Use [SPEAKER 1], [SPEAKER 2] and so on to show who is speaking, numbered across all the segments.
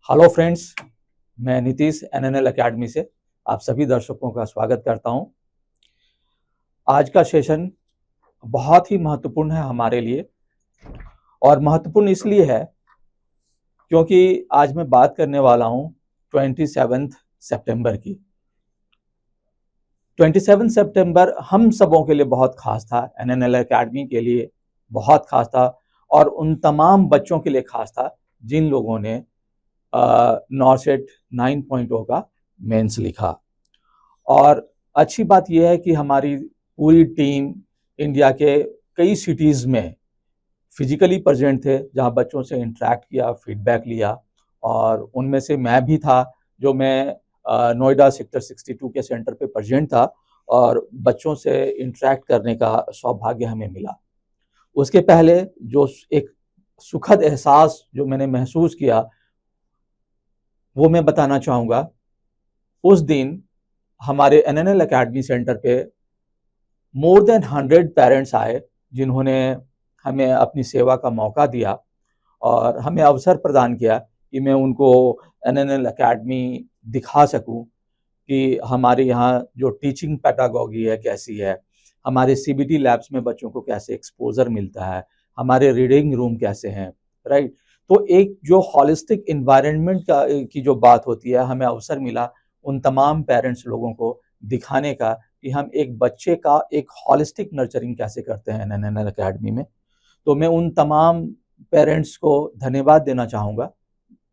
[SPEAKER 1] Hello friends, मैं Nitish एनएनएल academy से आप सभी दर्शकों का स्वागत करता हूं। आज का सेशन बहुत ही महत्वपूर्ण है हमारे लिए और महत्वपूर्ण इसलिए है क्योंकि आज मैं बात करने वाला हूं 27 सितंबर की। 27 सितंबर हम सबों के लिए बहुत खास था, एनएनएल एकेडमी के लिए बहुत खास था और उन तमाम बच्चों के लिए खास था जिन लोगों ने नॉर्सेट 9.0 का मेंस लिखा। और अच्छी बात यह है कि हमारी पूरी टीम इंडिया के कई सिटीज़ में फिजिकली प्रेजेंट थे, जहां बच्चों से इंटरेक्ट किया, फीडबैक लिया और उनमें से मैं भी था जो मैं नोएडा सेक्टर 62 के सेंटर पे प्रेजेंट था और बच्चों से इंटरेक्ट करने का सौभाग्य हमें मिला। उसके पहले जो एक सुखद एहसास जो मैंने महसूस किया वो मैं बताना चाहूँगा। उस दिन हमारे एनएनएल एकेडमी सेंटर पे मोर देन 100 पेरेंट्स आए जिन्होंने हमें अपनी सेवा का मौका दिया और हमें अवसर प्रदान किया कि मैं उनको एनएनएल एकेडमी दिखा सकूं कि हमारे यहाँ जो टीचिंग पैडागॉजी है कैसी है, हमारे सीबीटी लैब्स में बच्चों को कैसे एक्सपोजर मिलता है, हमारे रीडिंग रूम कैसे हैं, राइट। तो एक जो हॉलिस्टिक इन्वायरमेंट की जो बात होती है, हमें अवसर मिला उन तमाम पेरेंट्स लोगों को दिखाने का कि हम एक बच्चे का एक हॉलिस्टिक नर्चरिंग कैसे करते हैं एनएनएल एकेडमी में। तो मैं उन तमाम पेरेंट्स को धन्यवाद देना चाहूँगा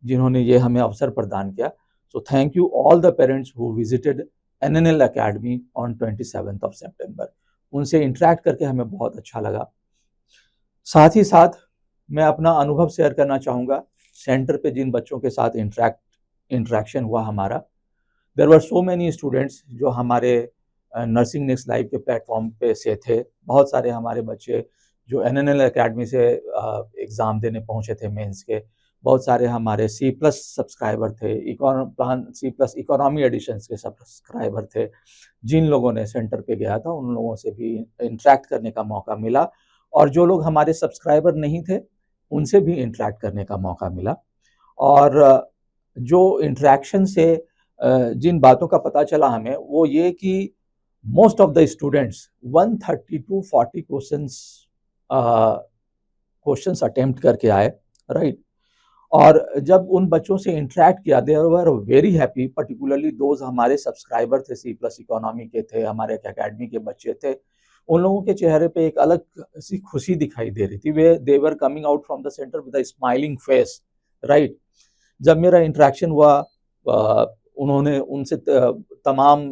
[SPEAKER 1] जिन्होंने ये हमें अवसर प्रदान किया। So thank you all the parents who visited NNL Academy on 27th of September. उनसे इंटरेक्ट करके हमें बहुत अच्छा लगा। साथ ही साथ मैं अपना अनुभव शेयर करना चाहूँगा सेंटर पे जिन बच्चों के साथ इंटरेक्शन हुआ हमारा। There were so many students जो हमारे नर्सिंग नेक्स्ट लाइव के प्लेटफॉर्म पे से थे। बहुत सारे हमारे बच्चे जो एनएनएल एकेडमी से एग्ज़ाम देने पहुँचे थे मेंस के। बहुत सारे हमारे C+ सब्सक्राइबर थे, C+ इकोनॉमी एडिशंस के सब्सक्राइबर थे। जिन लोगों ने सेंटर पे गया था उन लोगों से भी इंटरेक्ट करने का मौका मिला और जो लोग हमारे सब्सक्राइबर नहीं थे उनसे भी इंटरेक्ट करने का मौका मिला। और जो इंटरेक्शन से जिन बातों का पता चला हमें वो ये कि most of the students 130 to 40 questions attempt करके आए, राइट। और जब उन बच्चों से इंटरेक्ट किया they were very happy, particularly those हमारे सब्सक्राइबर थे, C+ इकोनॉमी के थे, हमारे एकेडमी के बच्चे थे। उन लोगों के चेहरे पे एक अलग सी खुशी दिखाई दे रही थी। वे they were coming out from the centre with a smiling face, right. जब मेरा इंटरेक्शन हुआ उन्होंने उनसे तमाम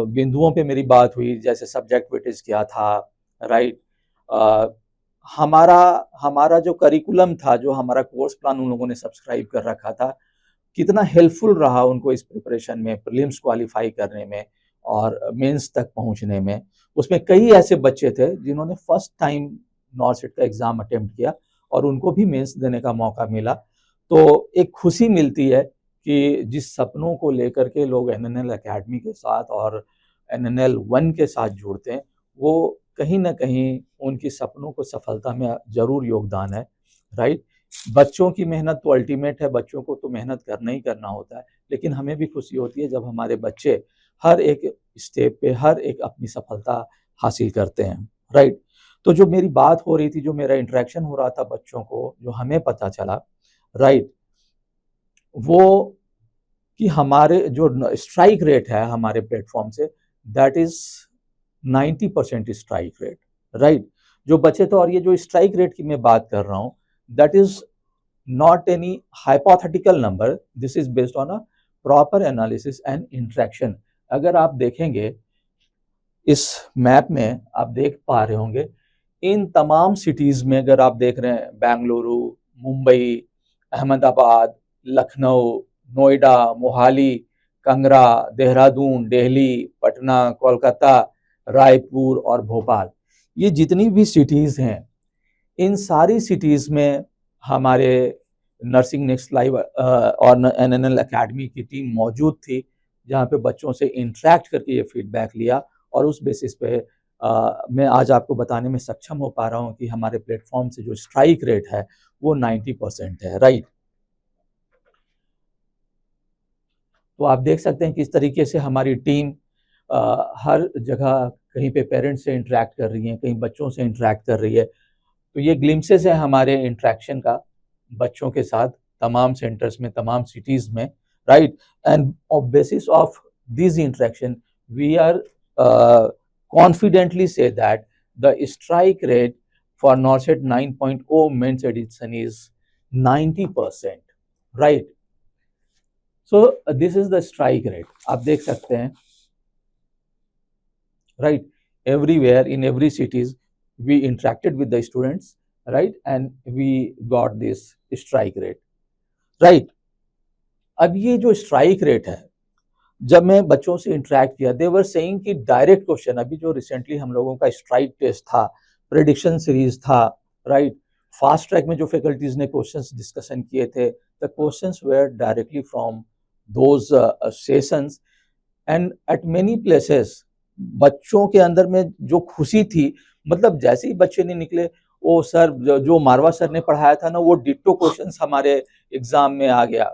[SPEAKER 1] बिंदुओं पे मेरी बात हुई, जैसे सब्जेक्ट वेटेज क्या था, राइट। हमारा जो करिकुलम था, जो हमारा कोर्स प्लान उन लोगों ने सब्सक्राइब कर रखा था, कितना हेल्पफुल रहा उनको इस प्रिपरेशन में, प्रीलिम्स क्वालिफाई करने में और मेंस तक पहुंचने में। उसमें कई ऐसे बच्चे थे जिन्होंने फर्स्ट टाइम नॉर्सेट का एग्जाम अटेम्प्ट किया और उनको भी मेंस देने का मौका मिला। तो एक खुशी मिलती है कि जिस सपनों को लेकर के लोग एनएनएल एकेडमी के साथ और एनएनएल 1 के साथ जुड़ते हैं, वो कहीं ना कहीं उनकी सपनों को सफलता में जरूर योगदान है, राइट। बच्चों की मेहनत तो अल्टीमेट है, बच्चों को तो मेहनत करना ही करना होता है, लेकिन हमें भी खुशी होती है जब हमारे बच्चे हर एक स्टेप पे हर एक अपनी सफलता हासिल करते हैं, राइट। तो जो मेरी बात हो रही थी, जो मेरा इंटरेक्शन हो रहा था बच्चों को, जो हमें पता चला, राइट, वो कि हमारे जो स्ट्राइक रेट है हमारे प्लेटफॉर्म से, that is 90% strike rate, right. जो बचे तो, और ये जो स्ट्राइक रेट की मैं बात कर रहा हूं, that is not any hypothetical number, this is based on a proper analysis and interaction. अगर आप देखेंगे इस मैप में, आप देख पा रहे होंगे इन तमाम सिटीज में, अगर आप देख रहे हैं बेंगलुरु, मुंबई, अहमदाबाद, लखनऊ, नोएडा, मोहाली, कंगरा, देहरादून, दिल्ली, पटना, कोलकाता, रायपुर और भोपाल, ये जितनी भी सिटीज़ हैं, इन सारी सिटीज़ में हमारे नर्सिंग नेक्स्ट लाइव और एनएनएल एकेडमी की टीम मौजूद थी, जहाँ पे बच्चों से इंटरेक्ट करके ये फीडबैक लिया और उस बेसिस पे मैं आज आपको बताने में सक्षम हो पा रहा हूँ कि हमारे प्लेटफॉर्म से जो स्ट्राइक रेट है वो 90% है, राइट। तो आप देख सकते हैं किस तरीके से हमारी टीम हर जगह कहीं पे पेरेंट्स से इंटरेक्ट कर रही है, कहीं बच्चों से इंटरेक्ट कर रही है। तो ये ग्लिम्सेस है हमारे इंटरेक्शन का बच्चों के साथ तमाम सेंटर्स में, तमाम सिटीज़ में, right? And on basis of this interaction we are confidently say that the strike rate for NORCET 9.0 mains edition is 90%, right? So this is the strike rate. आप देख सकते हैं, right? Everywhere in every cities we interacted with the students, right? And we got this strike rate, right? अब ये जो strike rate है, जब मैं बच्चों से इंटरेक्ट किया, दे वर सेइंग कि डायरेक्ट क्वेश्चन, अभी जो रिसेंटली हम लोगों का स्ट्राइक टेस्ट था, प्रेडिक्शन सीरीज था, राइट? फास्ट ट्रैक में जो फैकल्टीज ने क्वेश्चंस डिस्कशन किए थे, the questions were directly from those sessions and at many places बच्चों के अंदर में जो खुशी थी, मतलब जैसे ही बच्चे नहीं निकले, वो सर जो मारवा सर ने पढ़ाया था ना, वो डिट्टो क्वेश्चंस हमारे एग्जाम में आ गया।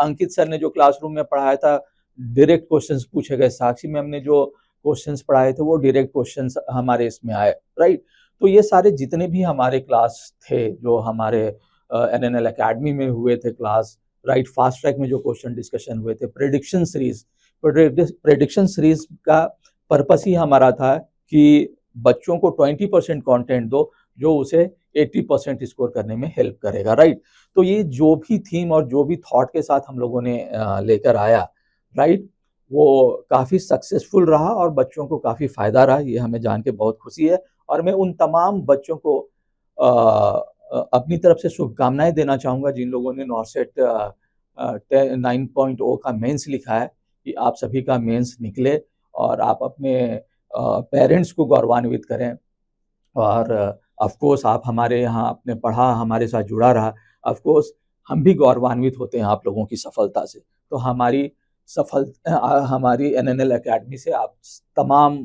[SPEAKER 1] अंकित सर ने जो क्लासरूम में पढ़ाया था, डायरेक्ट क्वेश्चंस पूछे गए। साक्षी मैम ने जो क्वेश्चंस पढ़ाए थे, वो डायरेक्ट क्वेश्चंस हमारे इसमें आए, राइट? तो ये सारे जितने भी हमारे क्लास थे, जो हमारे NNL एकेडमी में हुए थे क्लास, राइट? फास्ट ट्रैक में जो क्वेश्चन डिस्कशन हुए थे, प्रेडिक्शन सीरीज का पर्पस ही हमारा था कि बच्चों को 20% कंटेंट दो जो उसे 80% स्कोर करने में हेल्प करेगा, राइट? तो ये जो भी थीम और जो भी थॉट के साथ हम लोगों ने लेकर आया, राइट, वो काफ़ी सक्सेसफुल रहा और बच्चों को काफ़ी फ़ायदा रहा। ये हमें जान के बहुत खुशी है और मैं उन तमाम बच्चों को अपनी तरफ से शुभकामनाएं देना चाहूँगा जिन लोगों ने नॉर्सेट 9.0 का मेंस लिखा है, कि आप सभी का मेंस निकले और आप अपने पेरेंट्स को गौरवान्वित करें। और ऑफ कोर्स आप हमारे यहाँ आपने पढ़ा, हमारे साथ जुड़ा रहा, ऑफ कोर्स हम भी गौरवान्वित होते हैं आप लोगों की सफलता से। तो हमारी NNL एकेडमी से आप तमाम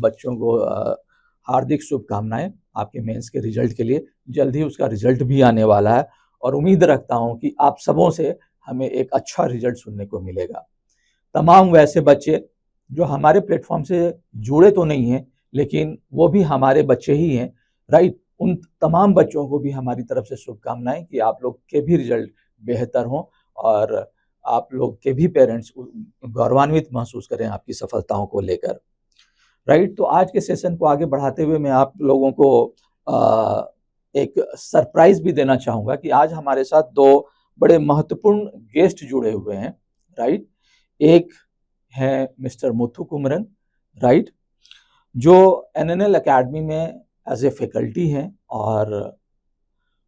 [SPEAKER 1] बच्चों को हार्दिक शुभकामनाएं आपके मेंस के रिजल्ट के लिए। जल्द ही उसका रिजल्ट भी आने वाला है और उम्मीद रखता हूं कि आप सबों से हमें एक अच्छा रिजल्ट सुनने को मिलेगा। तमाम वैसे बच्चे जो हमारे प्लेटफॉर्म से जुड़े तो नहीं हैं, लेकिन वो भी हमारे बच्चे ही हैं, राइट? उन तमाम बच्चों को भी हमारी तरफ से शुभकामनाएं कि आप लोग के भी रिजल्ट बेहतर हों और आप लोग के भी पेरेंट्स गौरवान्वित महसूस करें आपकी सफलताओं को लेकर, राइट? तो आज के सेशन को आगे बढ़ाते हुए मैं आप लोगों को एक सरप्राइज भी देना चाहूँगा कि आज हमारे साथ दो बड़े महत्वपूर्ण गेस्ट जुड़े हुए हैं, राइट? एक है मिस्टर मुथु कुमरन, राइट, जो NNL एकेडमी में एज ए फैकल्टी हैं और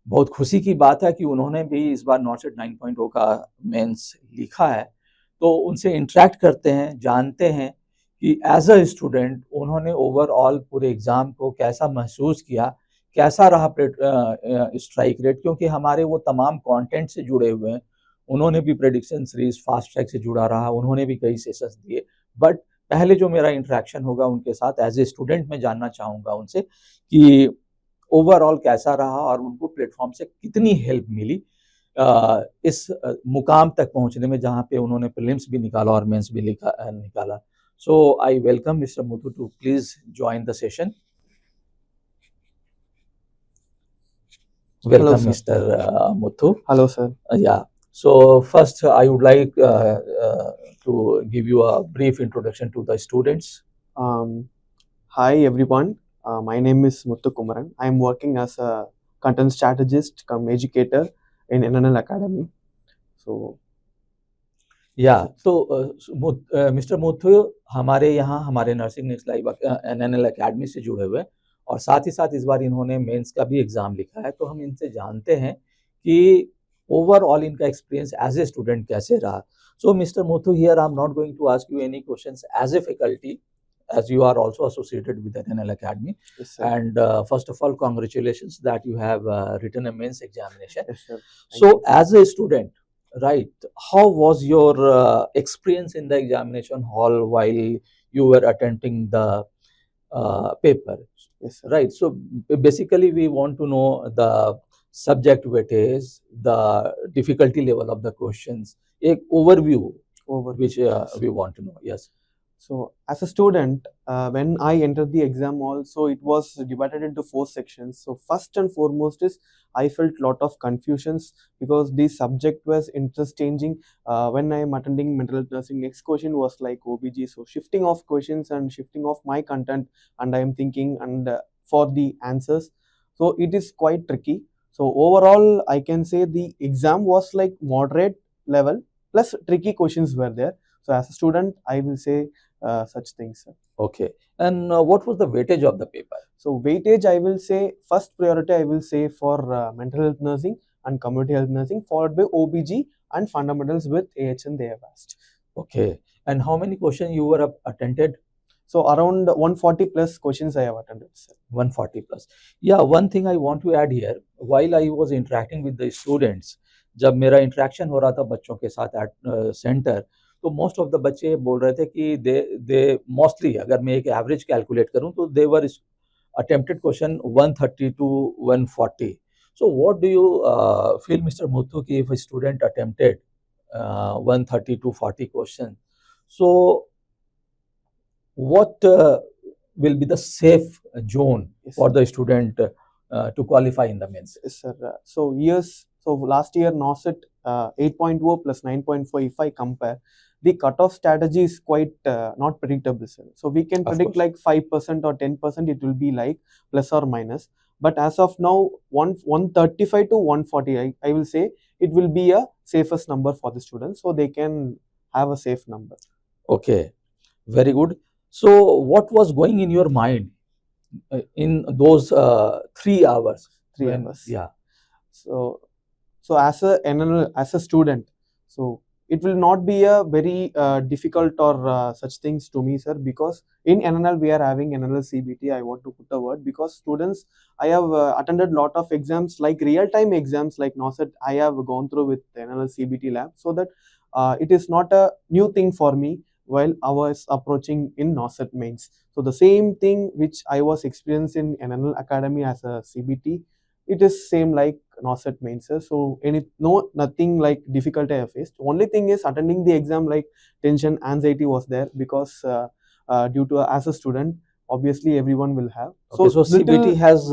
[SPEAKER 1] बहुत खुशी की बात है कि उन्होंने भी इस बार नॉर्सेट 9.0 का मेंस लिखा है। तो उनसे इंटरेक्ट करते हैं, जानते हैं कि एज अ स्टूडेंट उन्होंने ओवरऑल पूरे एग्ज़ाम को कैसा महसूस किया, कैसा रहा स्ट्राइक रेट, क्योंकि हमारे वो तमाम कंटेंट से जुड़े हुए हैं। उन्होंने भी प्रेडिक्शन सीरीज फास्ट ट्रैक से जुड़ा रहा, उन्होंने भी कई सेशंस दिए। बट पहले जो मेरा इंटरेक्शन होगा उनके साथ एज ए स्टूडेंट, मैं जानना चाहूँगा उनसे कि ओवरऑल कैसा रहा और उनको प्लेटफॉर्म से कितनी हेल्प मिली इस मुकाम तक पहुंचने में, जहां पे उन्होंने प्रीलिम्स भी निकाला और मेंस भी निकाला। So I welcome mister Muthu to please join the session. Welcome, Mr. Muthu.
[SPEAKER 2] Hello, sir.
[SPEAKER 1] Yeah. So first, I would like to give you a brief introduction to the students.
[SPEAKER 2] Hi, everyone. My name is Muthu Kumaran. I am working as a content strategist come educator in NNL Academy. So,
[SPEAKER 1] yeah. So, Mr. Muthu हमारे यहाँ हमारे nursing next live NNL academy से जुड़े हुए, और साथ ही साथ इस बार इन्होंने मेंस का भी एग्ज़ाम लिखा है। तो हम इनसे जानते हैं कि ओवरऑल इनका एक्सपीरियंस एज ए स्टूडेंट कैसे रहा। So mister Muthu, here I am not going to ask you any questions as a faculty, as you are also associated with NNL Academy.
[SPEAKER 2] yes, sir.
[SPEAKER 1] And first of all, congratulations that you have written a mains examination.
[SPEAKER 2] Yes, sir.
[SPEAKER 1] So as a student, right, how was your experience in the examination hall while you were attempting the paper?
[SPEAKER 2] Yes, sir.
[SPEAKER 1] Right. So basically we want to know the subject weightage, the difficulty level of the questions, एक overview
[SPEAKER 2] Overview.
[SPEAKER 1] which
[SPEAKER 2] Yes.
[SPEAKER 1] we want to know. Yes.
[SPEAKER 2] So, as a student, when I entered the exam, also it was divided into 4 sections. So, first and foremost is I felt lot of confusions because the subject was interchanging. When I am attending mental health nursing, next question was like OBG. So, shifting of questions and shifting of my content, and I am thinking and for the answers. So, it is quite tricky. So, overall, I can say the exam was like moderate level plus tricky questions were there. So, as a student, I will say such things.
[SPEAKER 1] Okay. And what was the weightage of the paper?
[SPEAKER 2] So weightage, I will say first priority I will say for mental health nursing and community health nursing, followed by OBG and fundamentals with AHN they have asked.
[SPEAKER 1] Okay. And how many questions you were attended?
[SPEAKER 2] So around 140 plus questions I have attended, sir.
[SPEAKER 1] 140 plus. Yeah, one thing I want to add here, while I was interacting with the students, जब मेरा interaction हो रहा था बच्चों के साथ at centre, तो most of the बच्चे बोल रहे थे कि दे मोस्टली, अगर मैं एक एवरेज कैलकुलेट करूं तो दे वर attempted question 130 to 140. So what do you feel, Mr. Muthu, ki if a student attempted 130 to 40 questions, so what will be the safe zone
[SPEAKER 2] Yes,
[SPEAKER 1] for
[SPEAKER 2] sir.
[SPEAKER 1] the student to qualify in the mains?
[SPEAKER 2] Yes, sir. So last year NOSET 8.0 plus 9.4, if I compare, the cutoff strategy is quite not predictable, sir. So we can
[SPEAKER 1] Of
[SPEAKER 2] predict
[SPEAKER 1] course.
[SPEAKER 2] like 5% or 10%, it will be like plus or minus. But as of now, 135 to 140, I will say it will be a safest number for the students, so they can have a safe number.
[SPEAKER 1] Okay, very good. So what was going in your mind in those 3 hours?
[SPEAKER 2] 3
[SPEAKER 1] when-
[SPEAKER 2] hours.
[SPEAKER 1] Yeah.
[SPEAKER 2] So as a NNL, as a student, so it will not be a very difficult or such things to me, sir, because in NNL we are having NNL CBT. I want to put a word because students, I have attended lot of exams like real-time exams like NOSET. I have gone through with NNL CBT lab, so that it is not a new thing for me while I was approaching in NOSET mains. So the same thing which I was experiencing in NNL Academy as a CBT, it is same like NOSET mains, sir. So nothing like difficult I have faced. Only thing is attending the exam, like tension, anxiety was there because due to as a student, obviously everyone will have.
[SPEAKER 1] Okay, so CBT has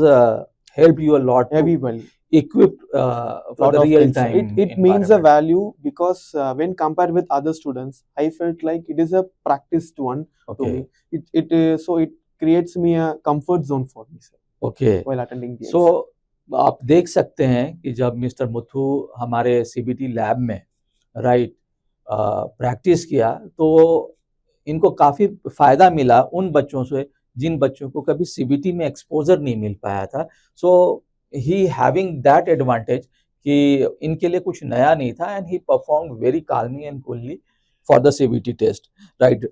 [SPEAKER 1] helped you a lot to
[SPEAKER 2] heavy value.
[SPEAKER 1] equip for
[SPEAKER 2] Lot
[SPEAKER 1] the
[SPEAKER 2] of
[SPEAKER 1] real
[SPEAKER 2] things.
[SPEAKER 1] time.
[SPEAKER 2] It means a value because when compared with other students, I felt like it is a practiced one to me.
[SPEAKER 1] Okay.
[SPEAKER 2] So it creates me a comfort zone for me, sir,
[SPEAKER 1] Okay.
[SPEAKER 2] while attending the exam.
[SPEAKER 1] So आप देख सकते हैं कि जब mister Muthu हमारे CBT lab में right practice किया तो इनको काफ़ी फ़ायदा मिला उन बच्चों से जिन बच्चों को कभी सीबीटी में एक्सपोजर नहीं मिल पाया था. So he having that advantage कि इनके लिए कुछ नया नहीं था and he perform very calmly and coolly for the CBT test, right.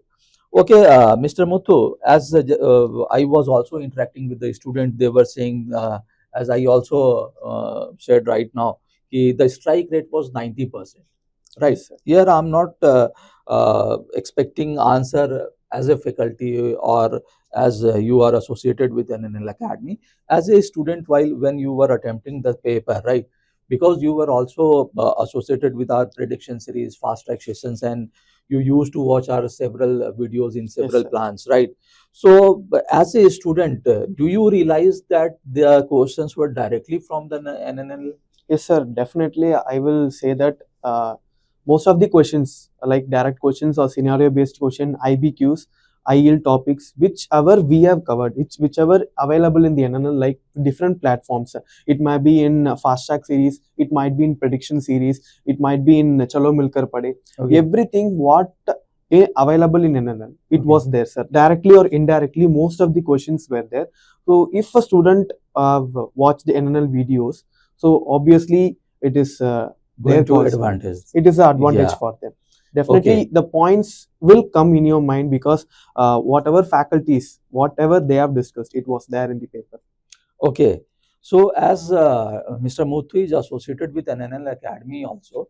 [SPEAKER 1] Okay, Mr. Muthu, as I was also interacting with the student, they were saying, as I also said right now, the strike rate was 90%. Right.
[SPEAKER 2] Yes, sir.
[SPEAKER 1] Here I'm not expecting answer as a faculty or as you are associated with NNL Academy. As a student, when you were attempting the paper, right? Because you were also associated with our prediction series, fast track sessions, and you used to watch our several videos in several
[SPEAKER 2] sir.
[SPEAKER 1] plans, right? So as a student, do you realize that the questions were directly from the NNL?
[SPEAKER 2] Yes, sir. Definitely, I will say that most of the questions, like direct questions or scenario-based question, IBQs, IEL topics, whichever we have covered, whichever available in the NNL, like different platforms. It might be in fast track series, it might be in prediction series, it might be in Chalo Milkar Pade.
[SPEAKER 1] Okay.
[SPEAKER 2] Everything what available in NNL, it
[SPEAKER 1] Okay.
[SPEAKER 2] was there, sir. Directly or indirectly, most of the questions were there. So if a student watch the NNL videos, so obviously it is
[SPEAKER 1] Going to
[SPEAKER 2] also
[SPEAKER 1] advantage.
[SPEAKER 2] it is an advantage
[SPEAKER 1] Yeah.
[SPEAKER 2] for them. Definitely,
[SPEAKER 1] Okay.
[SPEAKER 2] the points will come in your mind because whatever faculties, whatever they have discussed, it was there in the paper.
[SPEAKER 1] Okay. So as Mr. Muthu is associated with NNL Academy also,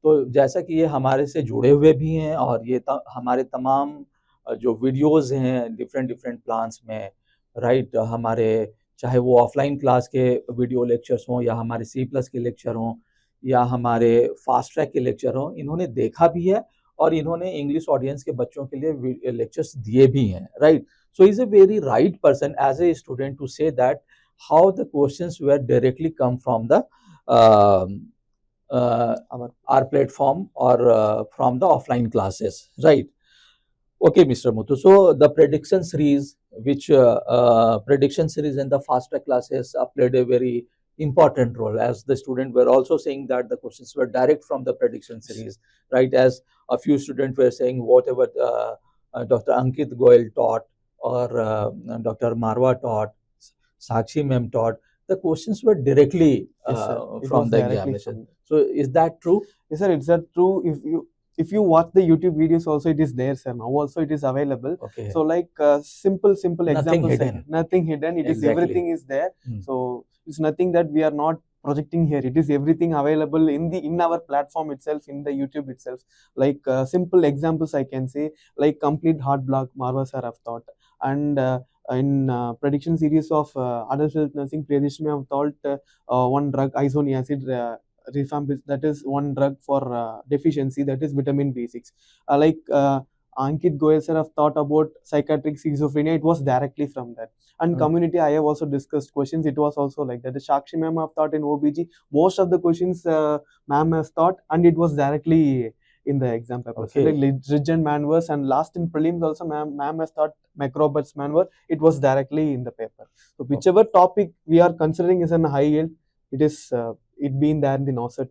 [SPEAKER 1] तो जैसा कि ये हमारे से जुड़े हुए भी हैं और ये हमारे तमाम जो वीडियोस हैं डिफरेंट डिफरेंट प्लान्स में, राइट, हमारे चाहे वो ऑफलाइन क्लास के वीडियो लेक्चर्स हों या हमारे C+ के लेक्चर हों या हमारे फास्ट ट्रैक के लेक्चर हों, इन्होंने देखा भी है और इन्होंने इंग्लिश ऑडियंस के बच्चों के लिए लेक्चर्स दिए भी हैं, right. So is a very right person as a student to say that how the questions were directly come from the our platform or from the offline classes, right. Okay, Mr. Muthu. So the prediction series, which prediction series and the fast track classes played a very important role, as the students were also saying that the questions were direct from the prediction series, right. As a few students were saying whatever Dr. Ankit Goyal taught or Dr. Marwa taught, Sakshi ma'am taught, the questions were directly
[SPEAKER 2] Yes, sir. It
[SPEAKER 1] from
[SPEAKER 2] was
[SPEAKER 1] the
[SPEAKER 2] directly
[SPEAKER 1] examination.
[SPEAKER 2] from-
[SPEAKER 1] So is that true?
[SPEAKER 2] Yes, sir. It's that true. If you watch the YouTube videos, also it is there, sir. Now also it is available.
[SPEAKER 1] Okay.
[SPEAKER 2] So like simple
[SPEAKER 1] Nothing
[SPEAKER 2] examples,
[SPEAKER 1] hidden.
[SPEAKER 2] nothing hidden. It is
[SPEAKER 1] Exactly.
[SPEAKER 2] everything is there.
[SPEAKER 1] Hmm.
[SPEAKER 2] So it's nothing that we are not projecting here. It is everything available in our platform itself, in the YouTube itself. Like simple examples I can say, like complete heart block, Marwa sir have taught, and in prediction series of adult health nursing, Priyadarshini have taught one drug, isoniazid. Rifampicin, that is one drug for deficiency, that is vitamin B6. Ankit Goyal sir have thought about psychiatric schizophrenia, it was directly from that. And community, I have also discussed questions, it was also like that. The Sakshi ma'am have thought in OBG, most of the questions ma'am has thought, and it was directly in the exam paper.
[SPEAKER 1] Okay.
[SPEAKER 2] So like Rigid Manverse, and last in prelims also ma'am has thought Macrobots Manver, it was directly in the paper. So whichever topic we are considering is an high yield, it is it been there in the NOSET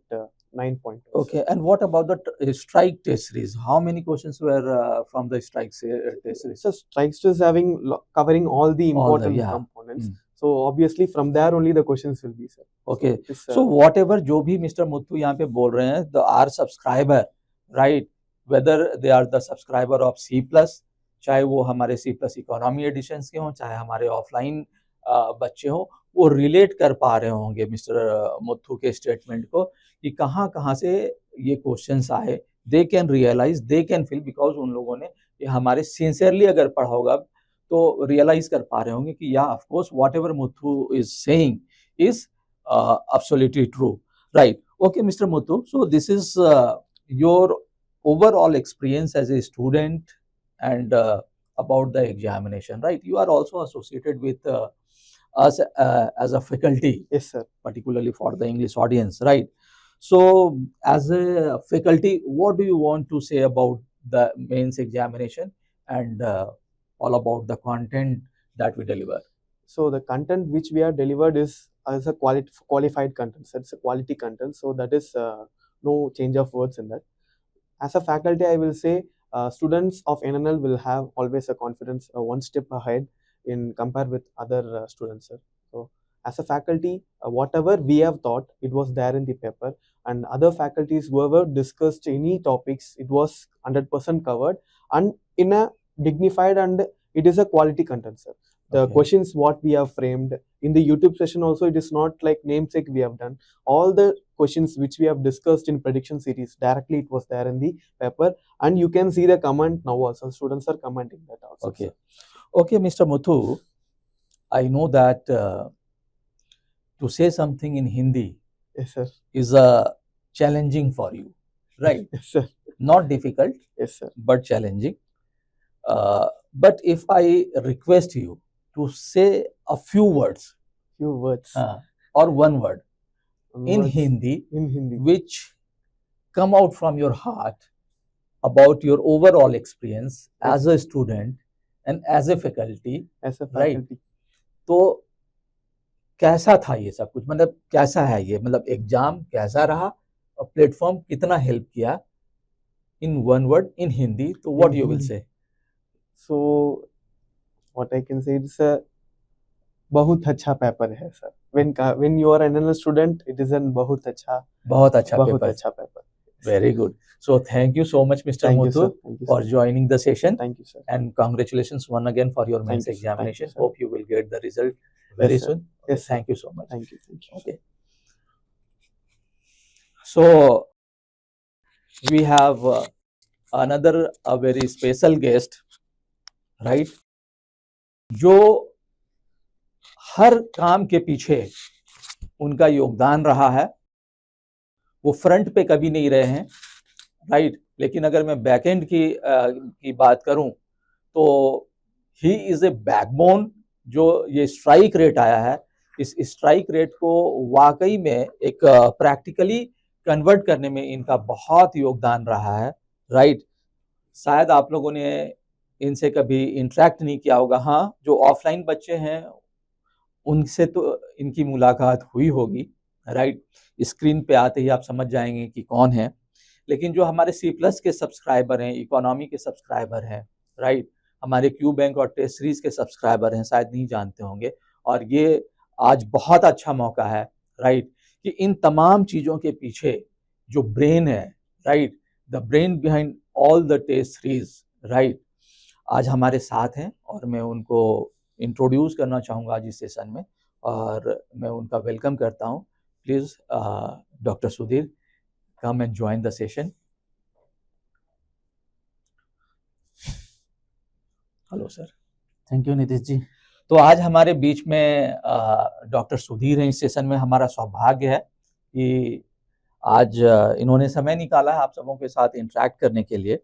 [SPEAKER 2] 9.2.
[SPEAKER 1] Okay, and what about the strike test series? How many questions were from the strike test series?
[SPEAKER 2] So strikes is having covering all the important
[SPEAKER 1] yeah.
[SPEAKER 2] components. So obviously from there only the questions will be, sir.
[SPEAKER 1] Okay.
[SPEAKER 2] So, it is,
[SPEAKER 1] So whatever जो भी mister Muthu यहाँ पे बोल रहे हैं, the our subscriber, right? Whether they are the subscriber of C+, चाहे वो हमारे C+ इकोनॉमी एडिशंस के हों, चाहे हमारे ऑफलाइन बच्चे हों, वो रिलेट कर पा रहे होंगे मिस्टर मुत्थू के स्टेटमेंट को कि कहाँ से ये क्वेश्चंस आए. They can realise, they can feel, because उन लोगों ने ये हमारे सिंसियरली अगर पढ़ा होगा तो रियलाइज कर पा रहे होंगे कि या of course whatever Muthu is saying is absolutely true, right. Okay, Mr. Muthu, so this is your overall experience as a student and about the examination, right. You are also associated with us as a faculty.
[SPEAKER 2] Yes, sir.
[SPEAKER 1] Particularly for the English audience, right. So as a faculty, what do you want to say about the mains examination and all about the content that we deliver?
[SPEAKER 2] So the content which we have delivered is as a qualified content, so it's a quality content, so that is no change of words in that. As a faculty, I will say students of NNL will have always a confidence one step ahead in compare with other students, sir. So as a faculty, whatever we have taught, it was there in the paper, and other faculties whoever discussed any topics, it was 100% covered and in a dignified, and it is a quality content, sir. The questions what we have framed in the YouTube session also, it is not like namesake we have done. All the questions which we have discussed in prediction series, directly it was there in the paper, and you can see the comment now also. Students are commenting that also.
[SPEAKER 1] Okay.
[SPEAKER 2] Sir.
[SPEAKER 1] Okay, Mr. Muthu, I know that to say something in Hindi,
[SPEAKER 2] yes, sir,
[SPEAKER 1] is challenging for you, right?
[SPEAKER 2] Yes, sir.
[SPEAKER 1] Not difficult,
[SPEAKER 2] yes, sir,
[SPEAKER 1] but challenging. But if I request you to say a few words, or one word in Hindi, which come out from your heart about your overall experience as a student and as a faculty, right? तो कैसा था ये सब कुछ, मतलब कैसा है ये, मतलब एग्जाम कैसा रहा और प्लेटफॉर्म कितना हेल्प किया, in one word in Hindi, तो what you will say?
[SPEAKER 2] So what I can say is बहुत अच्छा पेपर है sir. When you are an NNL student, it is an बहुत अच्छा paper.
[SPEAKER 1] Very good. So thank you so much, Mr. Muthu, for joining the session.
[SPEAKER 2] Thank you, sir.
[SPEAKER 1] And congratulations once again for your mains examination. Hope you will get the result very soon.
[SPEAKER 2] Yes,
[SPEAKER 1] thank you so much.
[SPEAKER 2] Thank you.
[SPEAKER 1] Okay. So we have another a very special guest, right? जो हर काम के पीछे उनका योगदान रहा है, वो front पे कभी नहीं रहे हैं, राइट. लेकिन अगर मैं बैकएंड की बात करूं तो ही इज ए बैकबोन। जो ये स्ट्राइक रेट आया है, इस स्ट्राइक रेट को वाकई में एक प्रैक्टिकली कन्वर्ट करने में इनका बहुत योगदान रहा है, राइट। शायद आप लोगों ने इनसे कभी इंटरेक्ट नहीं किया होगा, हाँ जो ऑफलाइन बच्चे हैं उनसे तो इनकी मुलाकात हुई होगी, राइट। स्क्रीन पे आते ही आप समझ जाएंगे कि कौन है। लेकिन जो हमारे C+ के सब्सक्राइबर हैं, इकोनॉमी के सब्सक्राइबर हैं, राइट, हमारे क्यू बैंक और टेस्ट सीरीज के सब्सक्राइबर हैं, शायद नहीं जानते होंगे। और ये आज बहुत अच्छा मौका है, राइट, कि इन तमाम चीज़ों के पीछे जो ब्रेन है, right, the brain behind all the test series, right, आज हमारे साथ हैं और मैं उनको इंट्रोड्यूस करना चाहूँगा आज इस सेशन में, और मैं उनका वेलकम करता हूँ। Please doctor Sudhir, come and join the session. Hello sir.
[SPEAKER 3] Thank you Nitish ji.
[SPEAKER 1] तो आज हमारे बीच में डॉक्टर सुधीर हैं इस सेशन में। हमारा सौभाग्य है कि आज इन्होंने समय निकाला है आप सबों के साथ इंटरेक्ट करने के लिए,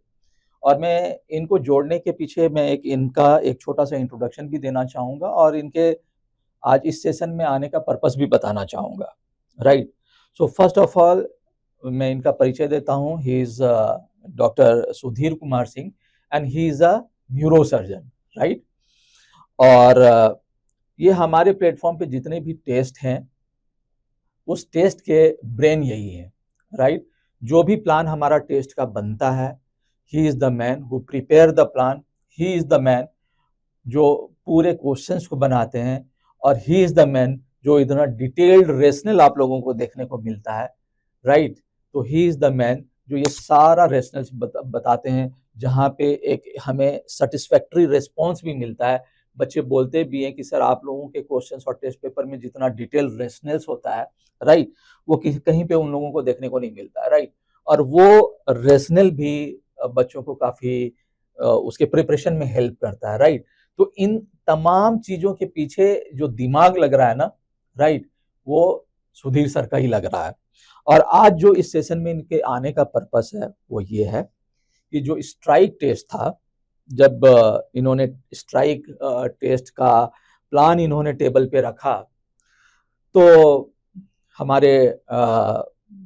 [SPEAKER 1] और मैं इनको जोड़ने के पीछे मैं इनका एक छोटा सा इंट्रोडक्शन भी देना चाहूँगा और इनके आज इस सेशन में आने का पर्पस भी बताना चाहूँगा, right. So first of all मैं इनका परिचय देता हूँ। He is doctor Sudhir Kumar Singh and he is a neurosurgeon, right. और ये हमारे प्लेटफॉर्म पे जितने भी टेस्ट हैं उस टेस्ट के ब्रेन यही है, राइट। जो भी प्लान हमारा टेस्ट का बनता है, he is the man who prepare the plan, he is the man जो पूरे क्वेश्चंस को बनाते हैं, और ही इज़ द मैन जो इतना डिटेल्ड रेशनल आप लोगों को देखने को मिलता है, राइट। तो ही इज़ द मैन जो ये सारा रेशनल्स बताते हैं, जहाँ पे एक हमें सेटिस्फैक्ट्री रिस्पॉन्स भी मिलता है। बच्चे बोलते भी हैं कि सर आप लोगों के क्वेश्चंस और टेस्ट पेपर में जितना डिटेल रेशनल्स होता है, राइट, वो कहीं पे उन लोगों को देखने को नहीं मिलता है, राइट। और वो रेशनल भी बच्चों को काफ़ी उसके प्रिपरेशन में हेल्प करता है, राइट। तो इन तमाम चीज़ों के पीछे जो दिमाग लग रहा है ना, राइट, वो सुधीर सर का ही लग रहा है। और आज जो इस सेशन में इनके आने का पर्पस है वो ये है कि जो स्ट्राइक टेस्ट था, जब इन्होंने स्ट्राइक टेस्ट का प्लान इन्होंने टेबल पे रखा, तो हमारे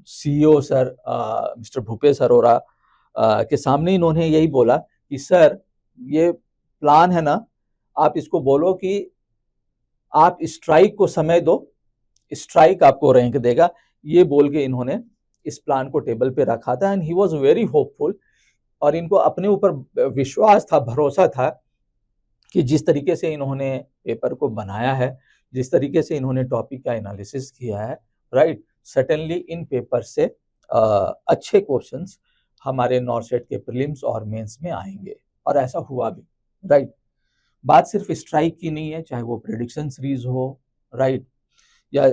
[SPEAKER 1] CEO sir mister Bhupesh Arora के सामने इन्होंने यही बोला कि सर ये प्लान है ना, आप इसको बोलो कि आप स्ट्राइक को समय दो, स्ट्राइक आपको रैंक देगा। ये बोल के इन्होंने इस प्लान को टेबल पे रखा था and he was very hopeful. और इनको अपने ऊपर विश्वास था, भरोसा था कि जिस तरीके से इन्होंने पेपर को बनाया है, जिस तरीके से इन्होंने टॉपिक का एनालिसिस किया है, राइट, सर्टेनली इन पेपर से अच्छे क्वेश्चंस हमारे नॉर्सेट के प्रीलिम्स और मेंस में आएंगे, और ऐसा हुआ भी, राइट। बात सिर्फ स्ट्राइक की नहीं है, चाहे वो प्रेडिक्शन सीरीज हो, राइट, या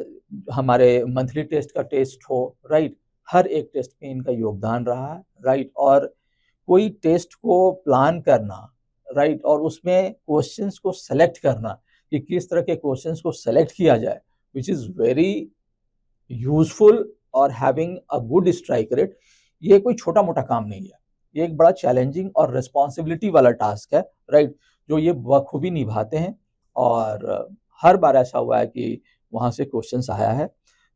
[SPEAKER 1] हमारे मंथली टेस्ट का टेस्ट हो, राइट, हर एक टेस्ट में इनका योगदान रहा है, राइट। और कोई टेस्ट को प्लान करना, राइट, और उसमें क्वेश्चंस को सेलेक्ट करना कि किस तरह के क्वेश्चंस को सेलेक्ट किया जाए, विच इज़ वेरी यूजफुल और having a good strike rate, ये कोई छोटा मोटा काम नहीं है। ये एक बड़ा चैलेंजिंग और रिस्पॉन्सिबिलिटी वाला टास्क है, राइट, जो ये बखूबी निभाते हैं। और हर बार ऐसा हुआ है कि वहाँ से क्वेश्चंस आया है।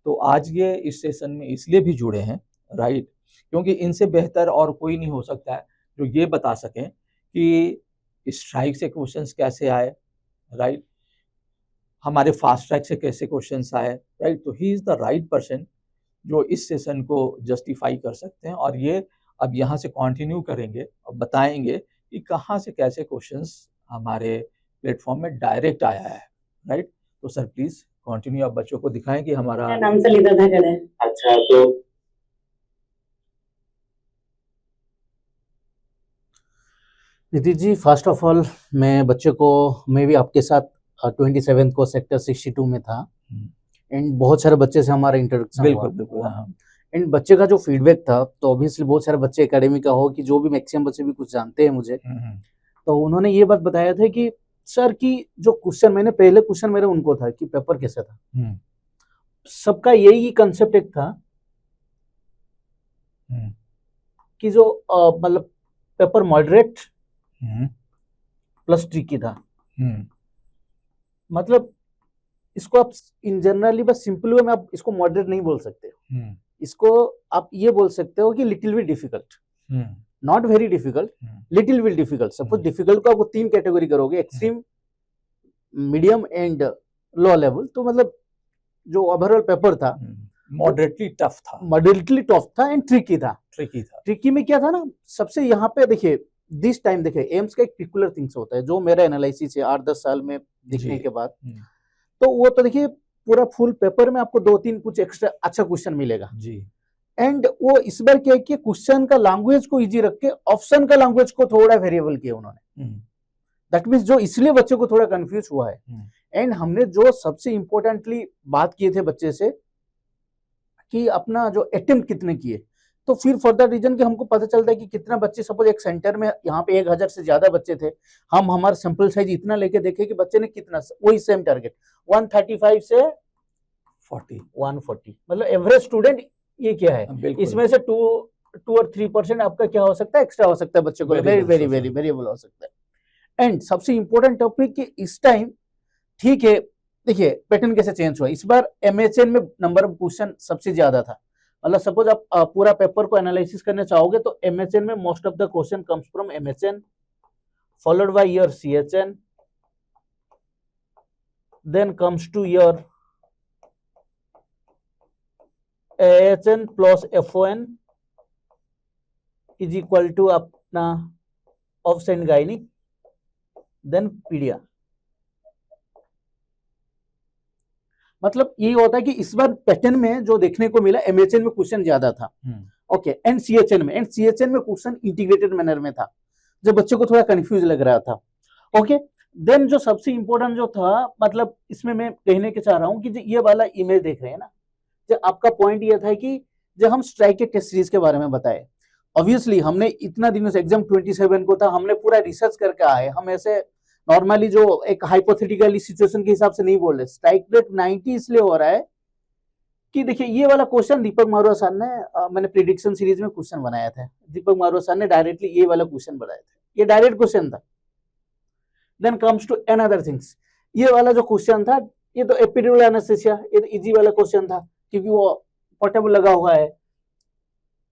[SPEAKER 1] तो आज ये इस सेशन में इसलिए भी जुड़े हैं, राइट, क्योंकि इनसे बेहतर और कोई नहीं हो सकता है जो ये बता सकें कि स्ट्राइक से क्वेश्चंस कैसे आए, राइट, हमारे फास्ट ट्रैक से कैसे क्वेश्चंस आए, राइट। तो he is the right person जो इस सेशन को जस्टिफाई कर सकते हैं, और ये अब यहाँ से कंटिन्यू करेंगे और बताएंगे कि कहाँ से कैसे क्वेश्चंस हमारे प्लेटफॉर्म में डायरेक्ट आया है, राइट। तो सर प्लीज कंटिन्यू, आप बच्चों को दिखाएं कि हमारा
[SPEAKER 4] नाम से लीता था करे।
[SPEAKER 3] अच्छा, तो Nitish ji, first of all मैं भी आपके साथ 27 को सेक्टर 62 में था, एंड बहुत सारे बच्चे से हमारा इंट्रोडक्शन
[SPEAKER 1] बिल्कुल बिल्कुल, हाँ,
[SPEAKER 3] एंड बच्चे का जो फीडबैक था, तो ऑब्वियसली बहुत सारे बच्चे एकेडमी का हो कि जो भी मैक्सिमम बच्चे भी कुछ जानते हैं मुझे, तो उन्होंने ये बात बताया था कि सर की जो क्वेश्चन पहले क्वेश्चन मेरा उनको था कि पेपर कैसे था, सबका यही कंसेप्ट एक था कि जो मतलब पेपर मॉडरेट
[SPEAKER 1] हम्म,
[SPEAKER 3] प्लस ट्रिकी था।
[SPEAKER 1] हम्म,
[SPEAKER 3] मतलब इसको आप इन जनरली बस सिंपल वे में आप इसको मॉडरेट नहीं बोल सकते,
[SPEAKER 1] हम्म,
[SPEAKER 3] इसको आप ये बोल सकते हो कि little bit difficult,
[SPEAKER 1] hmm,
[SPEAKER 3] not very difficult, little bit difficult. Suppose difficult को आपको 3 कैटेगरी करोगे, extreme, medium and low level, तो मतलब जो ओवरऑल पेपर था
[SPEAKER 1] मॉडरेटली टफ था,
[SPEAKER 3] मॉडरेटली टफ था एंड ट्रिकी था।
[SPEAKER 1] ट्रिकी था।
[SPEAKER 3] ट्रिकी में क्या था ना, सबसे यहाँ पे देखिए दिस टाइम देखिए एम्स का एक पर्टिकुलर थिंग्स होता है, जो मेरा एनालिसिस है 8-10 साल में देखने के बाद, तो वो तो देखिए पूरा फुल पेपर में आपको 2-3 कुछ एक्स्ट्रा अच्छा क्वेश्चन मिलेगा
[SPEAKER 1] जी।
[SPEAKER 3] एंड वो इस बार क्या है कि क्वेश्चन का लैंग्वेज को इजी रख के ऑप्शन का लैंग्वेज को थोड़ा वेरिएबल किया उन्होंने। दैट मीन्स जो इसलिए बच्चे को थोड़ा कंफ्यूज हुआ है। एंड हमने जो सबसे इंपॉर्टेंटली बात किए थे बच्चे से कि अपना जो अटेम्प्ट कितने किए, तो फिर फॉर दैट रीजन कि हमको पता चलता है कि कितना बच्चे, सपोज एक सेंटर में यहाँ पे 1000 से ज्यादा बच्चे थे, हम हमारा सैंपल साइज इतना लेके देखे कि बच्चे ने कितना, वही सेम टारगेट 135 से 140, मतलब एवरेज स्टूडेंट ये क्या है, इसमें से 2 और 3% आपका क्या हो सकता है, एक्स्ट्रा हो सकता है बच्चे को, वेरी वेरी वेरी वेरिएबल हो सकता है। एंड सबसे इंपॉर्टेंट टॉपिक कि इस टाइम ठीक है, देखिए पैटर्न कैसे चेंज हुआ इस बार। MHN में नंबर ऑफ क्वेश्चन सबसे ज्यादा था, मतलब सपोज आप पूरा पेपर को एनालिसिस करना चाहोगे तो MHN में most of the question comes from MHN, followed by your CHN, then comes to your AHN plus FON is equal to अपना obs and gynaec, then paedia. मतलब ये होता है कि इस बार पैटर्न में जो देखने को मिला MHN में क्वेश्चन ज्यादा था, ओके, एंड CHN में क्वेश्चन इंटीग्रेटेड मैनर में था, जो बच्चे को थोड़ा कंफ्यूज लग रहा था, ओके। देन जो सबसे इंपॉर्टेंट जो था, मतलब इसमें मैं कहने के चाह रहा हूँ कि जो ये वाला इमेज देख रहे हैं ना, जो आपका पॉइंट ये था कि जब हम स्ट्राइक के टेस्ट सीरीज के बारे में बताए, ऑब्वियसली हमने इतना दिनों से एग्जाम 27 को था, हमने पूरा रिसर्च करके आए, हम ऐसे नॉर्मली जो एक हाइपोथेटिकली सिचुएशन के हिसाब से नहीं बोल रहे। स्ट्राइक रेट 90 इसलिए हो रहा है कि देखिए ये वाला क्वेश्चन दीपक मारवा सर ने, मैंने प्रिडिक्शन सीरीज में क्वेश्चन बनाया था, दीपक मारवा सर ने डायरेक्टली ये वाला क्वेश्चन बनाया था, ये डायरेक्ट क्वेश्चन था। Then comes to another things, ये वाला जो क्वेश्चन था, ये तो एपिड्यूरल एनेस्थीसिया, ये तो इजी वाला क्वेश्चन था क्योंकि वो पोर्टेबल लगा हुआ है।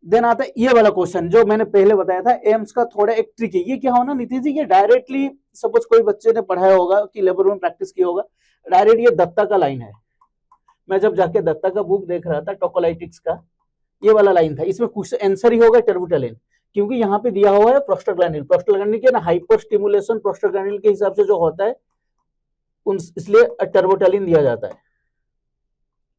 [SPEAKER 3] देन आता है ये वाला क्वेश्चन जो मैंने पहले बताया था, एम्स का थोड़ा एक ट्रिकी, ये क्या होना नीतीश जी, ये डायरेक्टली सपोज कोई बच्चे ने पढ़ाया होगा कि लेबर में प्रैक्टिस किया होगा, डायरेक्ट ये दत्ता का लाइन है। मैं जब जाके दत्ता का बुक देख रहा था टोकोलाइटिक्स का, ये वाला लाइन था, इसमें क्वेश्चन आंसर ही होगा टर्बुटालिन, क्योंकि यहाँ पे दिया हुआ है प्रोस्टाग्लैंडिन के ना हाइपर स्टिमुलेशन प्रोस्टाग्लैंडिन के हिसाब से जो होता है इसलिए टर्बुटालिन दिया जाता है।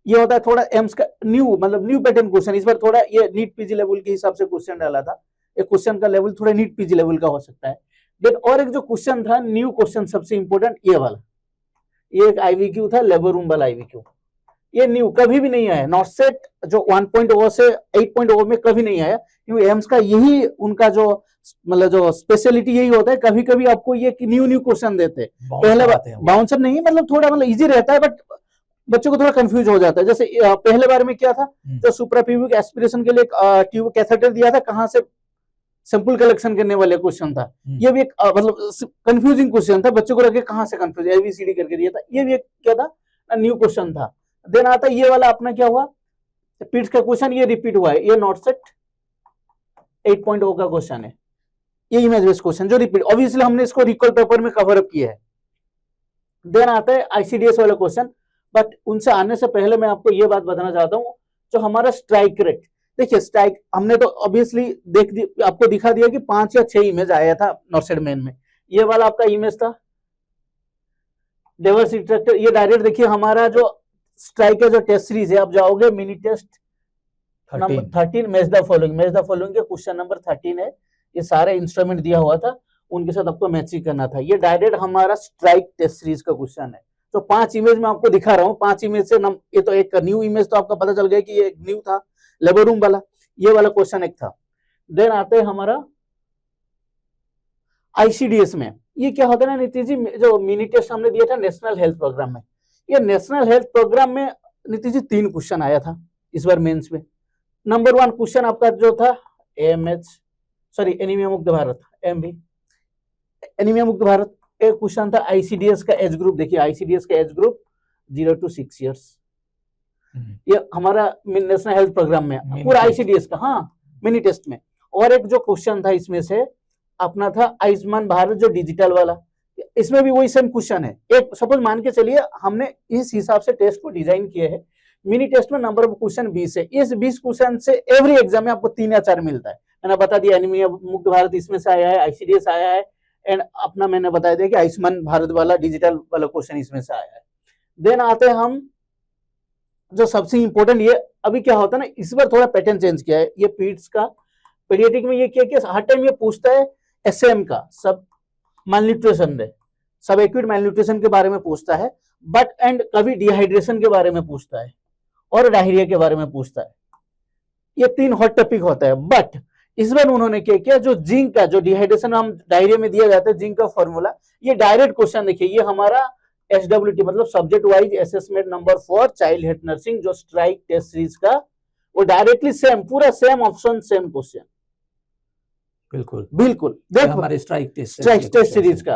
[SPEAKER 3] ये होता है थोड़ा एम्स का न्यू पैटर्न क्वेश्चन, इस बार थोड़ा ये नीट पीजी लेवल के हिसाब से क्वेश्चन डाला था, एक क्वेश्चन का लेवल थोड़ा नीट पीजी लेवल का हो सकता है। देन और एक जो क्वेश्चन था न्यू क्वेश्चन सबसे इंपॉर्टेंट, ये वाला, ये एक IVQ था, लेबर रूम वाला IVQ, ये न्यू कभी भी नहीं आया, नॉट सेट जो 1.0 से 8.0 में कभी नहीं आया, क्योंकि एम्स का यही उनका जो मतलब जो स्पेशलिटी यही होता है, कभी कभी आपको ये न्यू क्वेश्चन देते, पहले बाउंसर नहीं, मतलब थोड़ा मतलब इजी रहता है, बट बच्चों को थोड़ा कंफ्यूज हो जाता है। जैसे पहले बार में क्या था, जो सुप्राप्यूबिक एस्पिरेशन के लिए ट्यूब कैथेटर दिया था, कहां से सैंपल कलेक्शन करने वाले क्वेश्चन था, ये भी एक मतलब कंफ्यूजिंग क्वेश्चन था, बच्चों को लगे कहां से कंफ्यूज, ABCD करके दिया था, ये भी एक क्या था, न्यू क्वेश्चन था। देन आता ये वाला अपना क्या हुआ, पिट्स का क्वेश्चन, ये रिपीट हुआ है, ये नॉट सेट 8.0 का क्वेश्चन है, ये इमेज बेस्ड क्वेश्चन जो रिपीट, ऑब्वियसली हमने इसको रिकॉल पेपर में कवर अप किया है। देन आता है ICDS वाला क्वेश्चन, बट उनसे आने से पहले मैं आपको ये बात बताना चाहता हूँ, जो हमारा स्ट्राइक रेट, देखिए स्ट्राइक हमने तो ऑब्वियसली आपको दिखा दिया कि 5 या 6 इमेज आया था नॉर्सेड मेन में, ये वाला आपका इमेज था डाइवर्सिटी ट्रैक्टर, ये डायरेक्ट देखिए हमारा जो स्ट्राइक है, जो टेस्ट सीरीज है, आप जाओगे mini test number 13, match the following के क्वेश्चन नंबर 13 है, ये सारे इंस्ट्रूमेंट दिया हुआ था, उनके साथ आपको मैचिंग करना था, ये डायरेक्ट हमारा स्ट्राइक टेस्ट सीरीज का क्वेश्चन है। तो 5 इमेज में आपको दिखा रहा हूँ, 5 इमेज से ये तो एक न्यू इमेज, तो आपका पता चल गया कि ये एक न्यू था, लेबर रूम वाला, ये वाला क्वेश्चन एक था। देन आते हैं हमारा ICDS में, ये क्या होता है ना नीतीश जी, जो मिनी टेस्ट हमने दिया था नेशनल हेल्थ प्रोग्राम में, ये नेशनल हेल्थ प्रोग्राम में नीतीश जी 3 क्वेश्चन आया था इस बार मेंस में। नंबर 1 क्वेश्चन आपका जो था AMH, सॉरी एनीमिया मुक्त भारत, MB, एनीमिया मुक्त भारत। एक क्वेश्चन था ICDS का एज ग्रुप, देखिए ICDS का एज ग्रुप 0 to 6 years, ये हमारा नेशनल हेल्थ प्रोग्राम में पूरा ICDS का, हाँ मिनी टेस्ट में। और एक जो क्वेश्चन था इसमें से अपना था आयुष्मान भारत जो डिजिटल वाला, इसमें भी वही सेम क्वेश्चन है। एक सपोज मान के चलिए हमने इस हिसाब से टेस्ट को डिजाइन किए है, मिनी टेस्ट में नंबर ऑफ क्वेश्चन 20 है, इस 20 क्वेश्चन से एवरी एग्जाम में आपको 3 या 4 मिलता है। मैंने बता दिया एनीमिया मुक्त भारत इसमें से आया है, ICDS आया है, एंड अपना मैंने बताया दिया कि आयुष्मान भारत वाला डिजिटल वाला क्वेश्चन इसमें से आया है। देन आते हैं हम जो सबसे इंपॉर्टेंट, ये अभी क्या होता है ना, इस बार थोड़ा पैटर्न चेंज किया है, ये पीड्स का पीडियाट्रिक में ये क्या हर टाइम ये पूछता है SM का, सब malnutrition है, सब एक्यूट malnutrition के बारे में पूछता है, बट एंड कभी डिहाइड्रेशन के बारे में पूछता है और डायरिया के बारे में पूछता है। ये 3 हॉट टॉपिक होता है। बट इस बार उन्होंने क्या किया, जो जिंक का जो डिहाइड्रेशन हम डायरिया में दिया जाता है जिंक का फॉर्मूला, ये डायरेक्ट क्वेश्चन देखिए, ये हमारा SWT मतलब subject wise assessment number 4 child health nursing जो स्ट्राइक टेस्ट सीरीज का, वो डायरेक्टली सेम, पूरा सेम ऑप्शन सेम क्वेश्चन,
[SPEAKER 1] बिल्कुल
[SPEAKER 3] बिल्कुल देखो
[SPEAKER 1] हमारे स्ट्राइक टेस्ट
[SPEAKER 3] सीरीज का।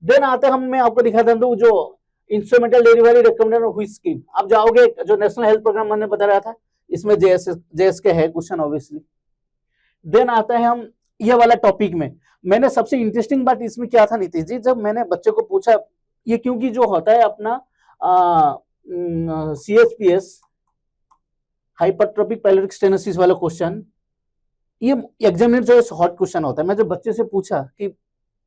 [SPEAKER 3] देन आते हम, मैं आपको दिखाता हूँ जो इंस्ट्रूमेंटल डेलीवरी रिकमेंडेड हुई स्कीम, आप जाओगे जो नेशनल हेल्थ प्रोग्राम मैंने बता रहा था, इसमें JS के है क्वेश्चन ऑब्वियसली। देन आता है हम ये वाला टॉपिक में, मैंने सबसे इंटरेस्टिंग बात इसमें क्या था नीतीश जी, जब मैंने बच्चे को पूछा, ये क्योंकि जो होता है अपना CHPS हाइपरट्रोपिक पाइलोरिक स्टेनोसिस वाला क्वेश्चन, ये एग्जामिनर जो हॉट क्वेश्चन होता है। मैं जब बच्चे से पूछा कि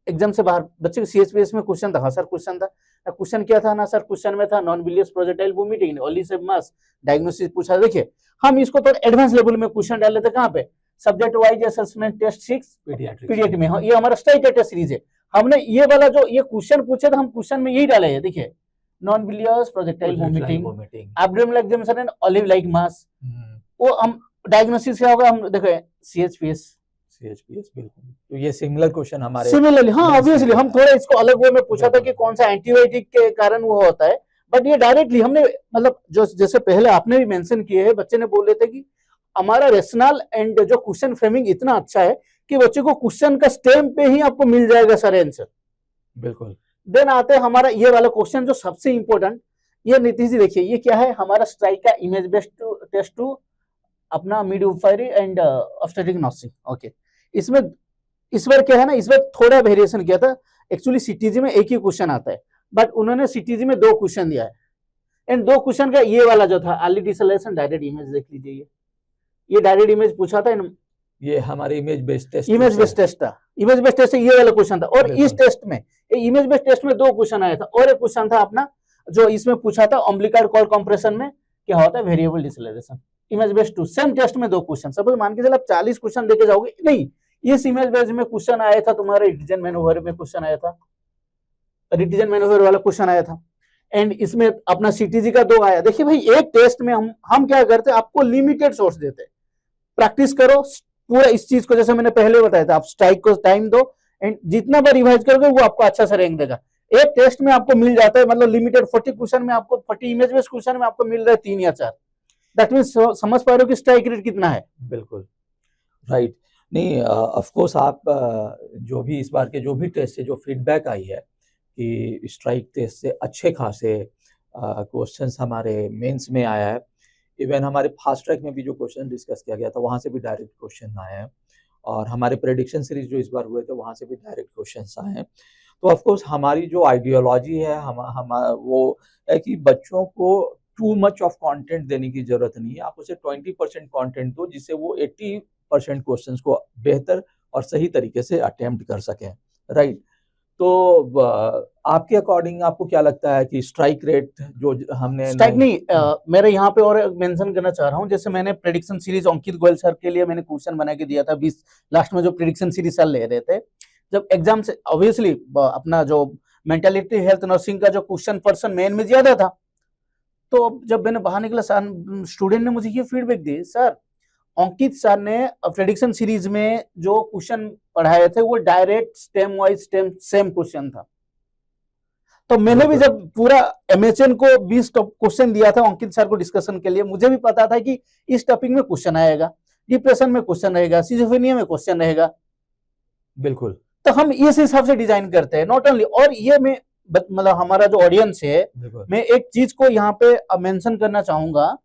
[SPEAKER 3] एग्जाम से बाहर बच्चे को CHPS में क्वेश्चन था, हाँ सर क्वेश्चन था, क्वेश्चन क्या था ना सर, क्वेश्चन में था नॉन बिलियस प्रोजेक्टाइल वोमिटिंग ओलिसेब मास डायग्नोसिस पूछा। देखिए हम इसको तो एडवांस लेवल में क्वेश्चन डाले थे, कहाँ पे, subject wise assessment test 6 paediatric में, ये हमारा स्ट्राइक टेस्ट सीरीज है। हमने ये वाला जो ये क्वेश्चन पूछे थे, हम क्वेश्चन में यही डाले हैं, देखिए non bilious projectile vomiting abdominal examination and olive like mass, वो हम डायग्नोसिस क्या होगा, हम देखो CHPS
[SPEAKER 1] बिल्कुल। तो ये सिमिलर क्वेश्चन हमारे
[SPEAKER 3] सिमिलरली, हाँ ऑब्वियसली हम थोड़ा इसको अलग वे में पूछा था कि कौन सा एंटीबायोटिक के कारण वो होता है, बट ये डायरेक्टली हमने मतलब जो जैसे पहले आपने भी मेंशन किए है, बच्चे ने बोले थे कि हमारा रेशनल एंड जो क्वेश्चन फ्रेमिंग इतना अच्छा है कि बच्चे को क्वेश्चन का स्टेम पे ही आपको मिल जाएगा सर आंसर,
[SPEAKER 1] बिल्कुल।
[SPEAKER 3] देन आते हैं हमारा ये वाला क्वेश्चन जो सबसे इंपॉर्टेंट, ये नीतीश जी देखिए ये क्या है, हमारा स्ट्राइक का इमेज बेस्ड टेस्ट टू अपना midwifery and obstetric nursing. Okay, इसमें इस बार क्या है ना, इस बार थोड़ा वेरिएशन किया था, एक्चुअली CTG में एक ही क्वेश्चन आता है, बट उन्होंने CTG में 2 क्वेश्चन दिया है, एंड 2 क्वेश्चन का ये वाला जो था अर्ली डिसलेशन डायरेक्ट इमेज देख लीजिए, ये डायरेक्ट इमेज पूछा था,
[SPEAKER 1] ये हमारे इमेज बेस्ड टेस्ट
[SPEAKER 3] था, इमेज बेस्ड टेस्ट ये वाला क्वेश्चन था। और इस टेस्ट में इमेज बेस्ड टेस्ट में 2 क्वेश्चन आया था, और एक क्वेश्चन था अपना जो इसमें पूछा था अम्बिलिकल कॉर्ड कंप्रेशन में क्या होता है वेरिएबल डिसलेशन, इमेज बेस्ड 2 सेम टेस्ट में 2 क्वेश्चन। सपोज मान के चलो आप 40 क्वेश्चन देके जाओगे, नहीं इस इमेज बेस्ड में क्वेश्चन आया था तुम्हारे रिटीजन मैनोवर में क्वेश्चन आया था, रिटीजन मैनोवर वाला क्वेश्चन आया था, एंड इसमें अपना CTG का 2 आया। देखिए भाई एक टेस्ट में हम क्या करते हैं, आपको लिमिटेड सोर्स देते हैं, प्रैक्टिस करो पूरा इस चीज को, जैसे मैंने पहले बताया था, आप स्ट्राइक को टाइम दो एंड जितना बार रिवाइज करोगे वो आपको अच्छा सा रैंक देगा। एक टेस्ट में आपको मिल जाता है, मतलब लिमिटेड 40 क्वेश्चन में आपको 40 इमेज बेस्ड क्वेश्चन में आपको मिल रहा है 3 या 4, दैट मींस समझ पा रहे हो कि स्ट्राइक रेट कितना है।
[SPEAKER 1] बिल्कुल राइट। नहीं ऑफ कोर्स आप जो भी इस बार के जो भी टेस्ट से जो फीडबैक आई है कि स्ट्राइक टेस्ट से अच्छे खासे क्वेश्चंस हमारे मेंस में आया है, इवन हमारे फास्ट ट्रैक में भी जो क्वेश्चन डिस्कस किया गया था वहाँ से भी डायरेक्ट क्वेश्चन आए हैं, और हमारे प्रेडिक्शन सीरीज जो इस बार हुए थे वहाँ से भी डायरेक्ट क्वेश्चंस आए हैं। तो ऑफ कोर्स हमारी जो आइडियोलॉजी है हम वो है कि बच्चों को टू मच ऑफ कंटेंट देने की जरूरत नहीं है, आप उसे 20% कंटेंट दो जिससे वो 80% क्वेश्चंस को बेहतर और सही तरीके से अटेम्प्ट कर सकें, राइट। तो आपके अकॉर्डिंग आपको क्या लगता है कि स्ट्राइक रेट जो हमने
[SPEAKER 3] स्ट्राइक नहीं, मेरे यहाँ पे और मेंशन करना चाह रहा हूँ, जैसे मैंने prediction series Ankit Goyal sir के लिए मैंने क्वेश्चन बना के दिया था 20 लास्ट में जो प्रेडिक्शन सीरीज सर ले रहे थे, जब एग्जाम से ऑब्वियसली अपना जो मेंटालिटी हेल्थ नर्सिंग का जो क्वेश्चन पर्सन मेन में ज्यादा था, तो जब मैंने बाहर निकला सर स्टूडेंट ने मुझे ये फीडबैक दी, सर अंकित सर ने प्रेडिक्शन सीरीज में जो क्वेश्चन पढ़ाए थे वो direct stem wise same question था। तो मैंने भी जब पूरा MHN को 20 क्वेश्चन दिया था अंकित सर को डिस्कशन के लिए, मुझे भी पता था कि इस टॉपिक में क्वेश्चन आएगा, डिप्रेशन में क्वेश्चन रहेगा, सिजोफ्रेनिया में क्वेश्चन रहेगा।
[SPEAKER 1] बिल्कुल।
[SPEAKER 3] तो हम इस हिसाब से डिजाइन करते हैं नॉट ओनली। और ये मैं मतलब हमारा जो ऑडियंस है, मैं एक चीज को यहाँ पे मेंशन करना चाहूंगा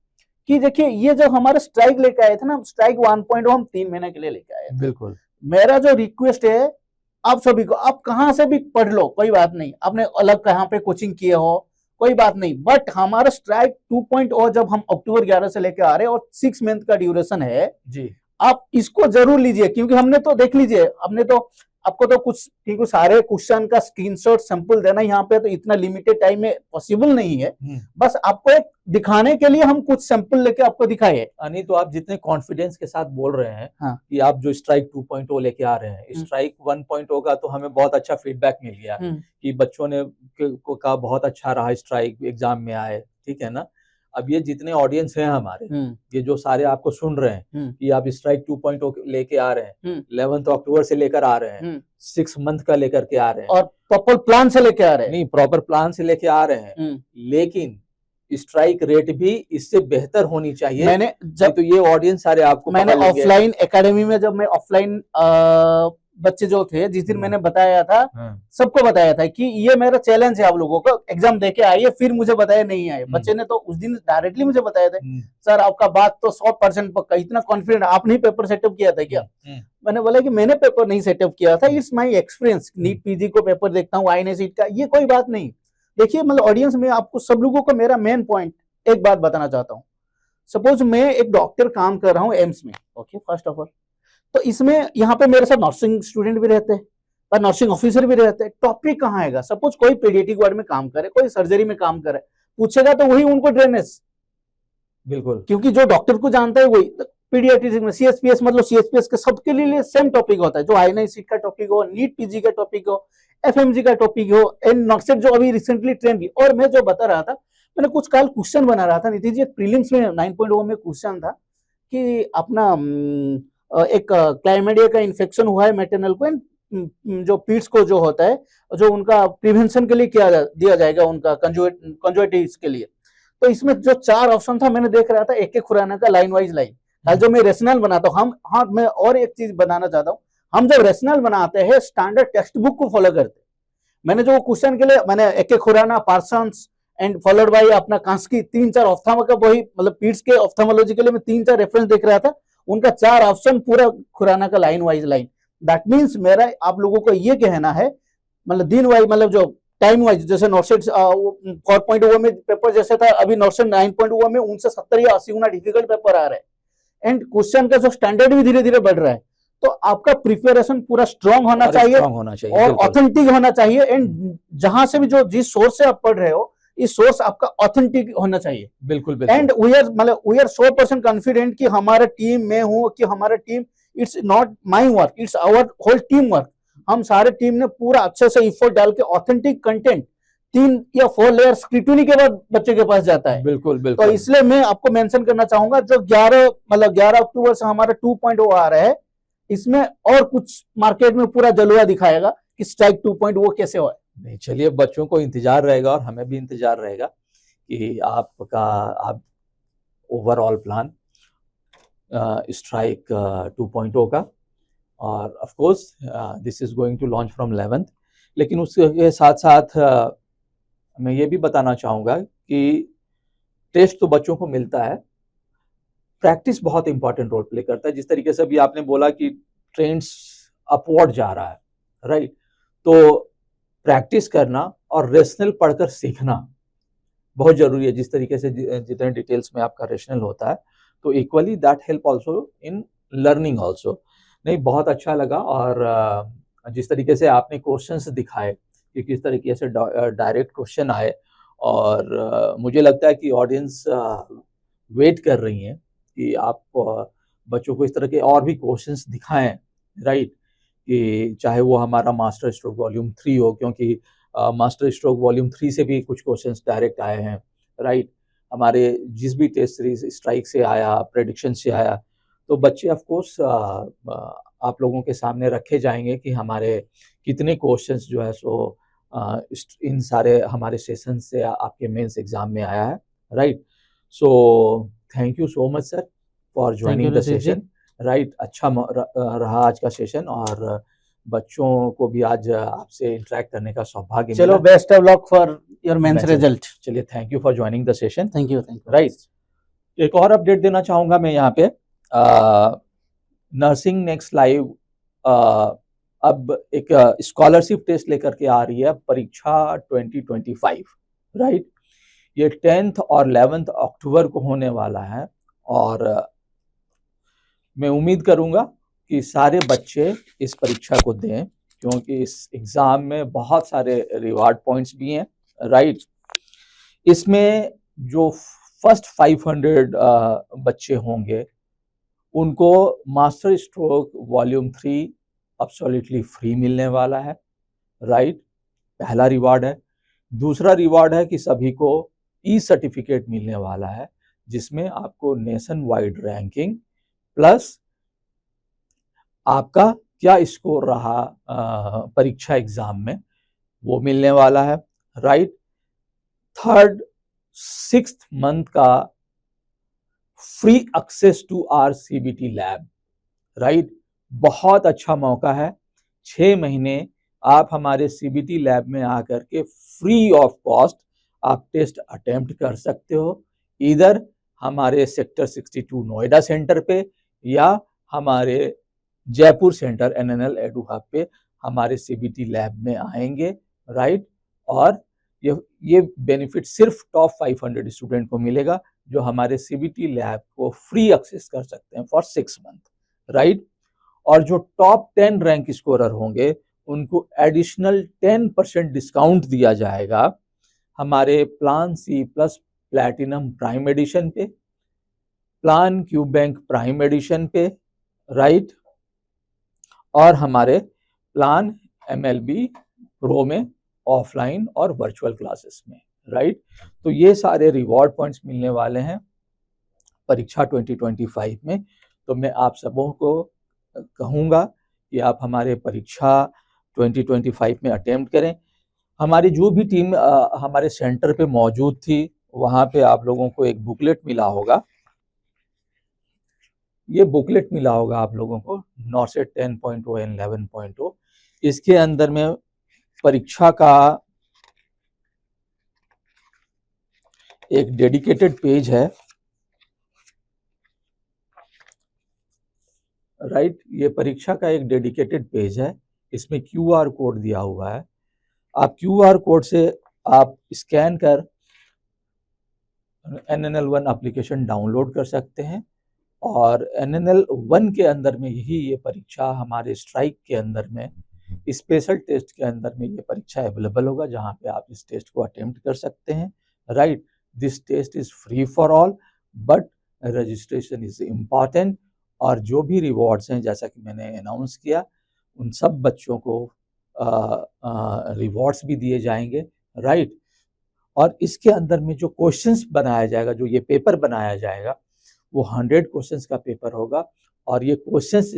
[SPEAKER 3] कि देखिए ये जो हमारे स्ट्राइक लेके आए थे ना, स्ट्राइक 1.0 हम 3 महीने के लिए लेके आए थे।
[SPEAKER 1] बिल्कुल।
[SPEAKER 3] मेरा जो रिक्वेस्ट है आप सभी को, आप कहां से भी पढ़ लो कोई बात नहीं, आपने अलग कहां पे कोचिंग किए हो कोई बात नहीं, बट हमारा स्ट्राइक 2.0 जब हम अक्टूबर 11 से लेके आ रहे हैं और 6 मंथ का ड्यूरेशन है जी, आप इसको जरूर लीजिए। क्योंकि हमने तो देख लीजिए, हमने तो आपको तो कुछ क्योंकि सारे क्वेश्चन का स्क्रीनशॉट सैंपल देना यहाँ पे तो इतना लिमिटेड टाइम में पॉसिबल नहीं है, बस आपको एक दिखाने के लिए हम कुछ सैंपल लेके आपको दिखाए।
[SPEAKER 1] नहीं तो आप जितने कॉन्फिडेंस के साथ बोल रहे हैं
[SPEAKER 3] हाँ।
[SPEAKER 1] कि आप जो स्ट्राइक 2.0 लेके आ रहे हैं, स्ट्राइक 1.0 का तो हमें बहुत अच्छा फीडबैक मिल गया कि बच्चों ने का बहुत अच्छा रहा, स्ट्राइक एग्जाम में आए, ठीक है ना। अब ये जितने ऑडियंस हैं हमारे, ये जो सारे आपको सुन रहे हैं कि आप स्ट्राइक 2.0 लेके आ रहे हैं, 11 अक्टूबर से लेकर आ रहे हैं, 6 मंथ का लेकर के आ रहे हैं
[SPEAKER 3] और प्रॉपर प्लान से लेके आ रहे हैं।
[SPEAKER 1] नहीं, प्रॉपर प्लान से लेके आ रहे हैं, लेकिन स्ट्राइक रेट भी इससे बेहतर होनी चाहिए।
[SPEAKER 3] मैंने जब
[SPEAKER 1] तो ये ऑडियंस सारे आपको
[SPEAKER 3] मैंने ऑफलाइन एकेडमी में जब मैं ऑफलाइन बच्चे जो थे जिस दिन मैंने बताया था, सबको बताया था कि ये मेरा चैलेंज है, आप लोगों को एग्जाम देके आइए, फिर मुझे बताया नहीं आए। बच्चे ने तो उस दिन डायरेक्टली मुझे बताया था, सर आपका बात तो 100% पक्का, इतना कॉन्फिडेंट, आपने पेपर सेटअप किया था क्या? मैंने बोला कि मैंने पेपर नहीं सेटअप किया था, it's my experience, NEET PG को पेपर देखता हूँ, INA सीट का, ये कोई बात नहीं। देखिए मतलब ऑडियंस में आपको सब लोगों को मेरा मेन पॉइंट एक बात बताना चाहता हूँ। सपोज मैं एक डॉक्टर काम कर रहा हूँ एम्स में, ओके, फर्स्ट ऑफ ऑल, तो इसमें यहाँ पे मेरे साथ नर्सिंग स्टूडेंट भी रहते हैं और नर्सिंग ऑफिसर भी रहते हैं। टॉपिक कहाँ आएगा? सपोज कोई पीडियाट्रिक वार्ड में काम करे, कोई सर्जरी में काम करे, पूछेगा तो वही उनको ड्रेनेज,
[SPEAKER 1] बिल्कुल,
[SPEAKER 3] क्योंकि जो डॉक्टर को जानता है वही। पीडियाट्रिक में CSPS मतलब CSPS के सबके लिए सेम टॉपिक होता है, जो INA सीट का टॉपिक हो, नीट पीजी का टॉपिक हो, FMG का टॉपिक हो, एंड नर्सेट जो अभी रिसेंटली ट्रेंड की। और मैं जो बता रहा था, मैंने कुछ कल क्वेश्चन बना रहा था नीतीश जी, प्रीलिम्स में 9.0 में क्वेश्चन था कि अपना एक क्लाइमेडिया का इन्फेक्शन हुआ है मैटरनल को, जो पीड्स को जो होता है, जो उनका प्रिवेंशन के लिए क्या दिया जाएगा उनका कंजुएटिव्स के लिए। तो इसमें जो 4 ऑप्शन था, मैंने देख रहा था एक एक खुराना का लाइन वाइज लाइन, जो मैं रेशनल बनाता हूँ हम। हाँ, मैं और एक चीज बनाना चाहता हूँ, हम जब रेशनल बनाते हैं स्टैंडर्ड टेक्स्ट बुक को फॉलो करते। मैंने जो क्वेश्चन के लिए मैंने एक एक Khurana, Parsons and followed by अपना कांस्की, 3-4 ऑफ्थामा का वही मतलब पीड्स के ऑफ्थामोलॉजी के लिए मैं 3-4 रेफरेंस देख रहा था, उनका 4 ऑप्शन पूरा खुराना का line wise line. That means मेरा आप लोगों को ये कहना है, मतलब दिन वाइज, मतलब जो टाइम वाइज, जैसे नॉर्सेट 4.0 में पेपर जैसे था, अभी नॉर्सेट 9.0 में उनसे 70 या 80 गुना डिफिकल्ट पेपर आ रहा है, एंड क्वेश्चन का जो स्टैंडर्ड भी धीरे धीरे बढ़ रहा है। तो आपका प्रिपरेशन पूरा स्ट्रांग होना चाहिए और ऑथेंटिक होना चाहिए, एंड जहां से भी जो जिस सोर्स से आप पढ़ रहे हो, इस सोर्स आपका ऑथेंटिक होना चाहिए।
[SPEAKER 1] बिल्कुल, बिल्कुल।
[SPEAKER 3] एंड वी आर 100% कॉन्फिडेंट कि हमारा टीम में हो, कि हमारा team, it's not my work, it's our whole team work. हम सारे टीम ने पूरा अच्छे से इफोर्ट डाल के ऑथेंटिक कंटेंट 3 या 4 लेयर स्क्रूटनी के बाद बच्चे के पास जाता है।
[SPEAKER 1] बिल्कुल, बिल्कुल।
[SPEAKER 3] तो इसलिए मैं आपको मेंशन करना चाहूंगा, जो 11 अक्टूबर से हमारा 2.0 आ रहा है, इसमें और कुछ मार्केट में पूरा जलवा दिखाएगा कि स्ट्राइक 2.0 कैसे हो।
[SPEAKER 1] नहीं, चलिए, बच्चों को इंतजार रहेगा और हमें भी इंतजार रहेगा कि आप ओवरऑल प्लान स्ट्राइक 2.0 का, और of course this is going to launch from 11th। लेकिन उसके साथ साथ मैं ये भी बताना चाहूँगा कि टेस्ट तो बच्चों को मिलता है, प्रैक्टिस बहुत इंपॉर्टेंट रोल प्ले करता है। जिस तरीके से अभी आपने बोला कि ट्रेंड्स अपवर्ड जा रहा है, राइट, तो प्रैक्टिस करना और रेशनल पढ़कर सीखना बहुत जरूरी है। जिस तरीके से जितने डिटेल्स में आपका रेशनल होता है, तो equally that help also in learning also. नहीं, बहुत अच्छा लगा, और जिस तरीके से आपने क्वेश्चंस दिखाए कि किस तरीके से डायरेक्ट क्वेश्चन आए, और मुझे लगता है कि ऑडियंस वेट कर रही हैं कि आप बच्चों को इस तरह के और भी क्वेश्चंस दिखाएं, राइट, कि चाहे वो हमारा मास्टर स्ट्रोक वॉल्यूम 3 हो, क्योंकि मास्टर स्ट्रोक वॉल्यूम 3 से भी कुछ क्वेश्चंस डायरेक्ट आए हैं, राइट। हमारे जिस भी टेस्ट सीरीज स्ट्राइक से आया, प्रेडिक्शन से आया, तो बच्चे ऑफ कोर्स आप लोगों के सामने रखे जाएंगे कि हमारे कितने क्वेश्चंस जो है सो इन सारे हमारे सेशन से आपके मेंस एग्जाम में आया है, right. So thank you so much sir for joining the session, right. अच्छा रहा आज का सेशन, और बच्चों को भी आज आपसे इंटरेक्ट करने का सौभाग्य
[SPEAKER 3] चलो,
[SPEAKER 1] मिला।
[SPEAKER 3] Best of luck for your mains result.
[SPEAKER 1] चलिए, thank you for joining the session.
[SPEAKER 3] Thank you.
[SPEAKER 1] Right. एक और अपडेट देना चाहूंगा मैं यहाँ पे, नर्सिंग नेक्स्ट लाइव अब एक स्कॉलरशिप टेस्ट लेकर के आ रही है, परीक्षा 2025। राइट। ये 10th और 11th अक्टूबर को होने वाला है, और मैं उम्मीद करूंगा कि सारे बच्चे इस परीक्षा को दें, क्योंकि इस एग्जाम में बहुत सारे रिवार्ड पॉइंट्स भी हैं। राइट। इसमें जो फर्स्ट 500 बच्चे होंगे उनको master stroke volume 3 absolutely free मिलने वाला है। राइट। पहला रिवार्ड है। दूसरा रिवार्ड है कि सभी को ई सर्टिफिकेट मिलने वाला है, जिसमें आपको नेशन वाइड रैंकिंग प्लस आपका क्या स्कोर रहा परीक्षा एग्जाम में, वो मिलने वाला है। राइट। थर्ड 6th मंथ का free access to our CBT lab. Right. बहुत अच्छा मौका है। 6 महीने आप हमारे सीबीटी लैब में आकर के फ्री ऑफ कॉस्ट आप टेस्ट अटेम्प्ट कर सकते हो, इधर हमारे सेक्टर 62 नोएडा सेंटर पे या हमारे Jaipur centre NNL edu hub पे हमारे सीबीटी लैब में आएंगे। राइट। और ये बेनिफिट सिर्फ टॉप 500 स्टूडेंट को मिलेगा, जो हमारे सीबीटी लैब को फ्री एक्सेस कर सकते हैं फॉर 6 मंथ। राइट। और जो टॉप 10 रैंक स्कोरर होंगे उनको एडिशनल 10% डिस्काउंट दिया जाएगा हमारे plan C plus platinum prime edition पे, plan Q bank prime edition पे। राइट। और हमारे प्लान MLB प्रो में ऑफलाइन और वर्चुअल क्लासेस में। राइट। तो ये सारे रिवॉर्ड पॉइंट्स मिलने वाले हैं परीक्षा 2025 में। तो मैं आप सबों को कहूँगा कि आप हमारे परीक्षा 2025 में अटेम्प्ट करें। हमारी जो भी टीम हमारे सेंटर पे मौजूद थी, वहाँ पे आप लोगों को एक बुकलेट मिला होगा। ये बुकलेट मिला होगा आप लोगों को नॉर्सेट 10.0 एंड 11.0। इसके अंदर में परीक्षा का एक डेडिकेटेड पेज है। राइट। ये परीक्षा का एक डेडिकेटेड पेज है, इसमें QR कोड दिया हुआ है। आप QR कोड से आप स्कैन कर NNL1 एप्लीकेशन डाउनलोड कर सकते हैं, और NNL1 के अंदर में ये परीक्षा हमारे स्ट्राइक के अंदर में स्पेशल टेस्ट के अंदर में ये परीक्षा अवेलेबल होगा, जहाँ पे आप इस टेस्ट को अटेम्प्ट कर सकते हैं। Right. This test is free for all, but registration is important. और जो भी रिवॉर्ड्स हैं, जैसा कि मैंने अनाउंस किया, उन सब बच्चों को रिवॉर्ड्स भी दिए जाएंगे। राइट। और इसके अंदर में जो क्वेश्चंस बनाया जाएगा, जो ये पेपर बनाया जाएगा, वो 100 क्वेश्चंस का पेपर होगा, और ये क्वेश्चंस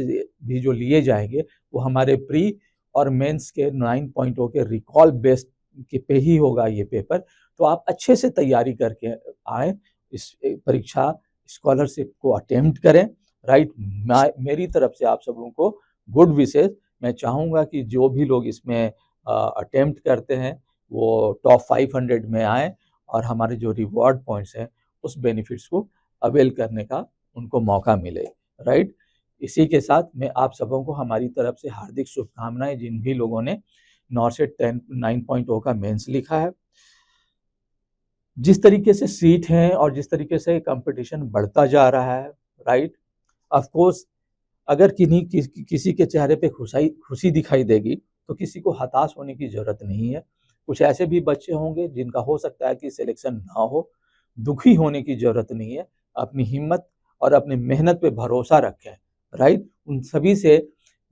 [SPEAKER 1] भी जो लिए जाएंगे वो हमारे प्री और मेंस के 9.0 के रिकॉल बेस्ड के पे ही होगा ये पेपर। तो आप अच्छे से तैयारी करके आए, इस परीक्षा स्कॉलरशिप को अटेम्प्ट करें। राइट। मेरी तरफ से आप सबों को गुड विशेस। मैं चाहूँगा कि जो भी लोग इसमें अटेम्प्ट करते हैं वो टॉप 500 में आए, और हमारे जो रिवॉर्ड पॉइंट्स हैं उस बेनिफिट्स को अवेल करने का उनको मौका मिले। राइट। इसी के साथ मैं आप सबों को हमारी तरफ से हार्दिक शुभकामनाएं, जिन भी लोगों ने नॉर्सेट 9.0 का मेंस लिखा है। जिस तरीके से सीट हैं और जिस तरीके से कंपटीशन बढ़ता जा रहा है, राइट, ऑफ कोर्स अगर किसी के चेहरे पे खुशी दिखाई देगी तो किसी को हताश होने की जरूरत नहीं है। कुछ ऐसे भी बच्चे होंगे जिनका हो सकता है कि सिलेक्शन ना हो, दुखी होने की जरूरत नहीं है। अपनी हिम्मत और अपनी मेहनत पे भरोसा रखें। राइट। उन सभी से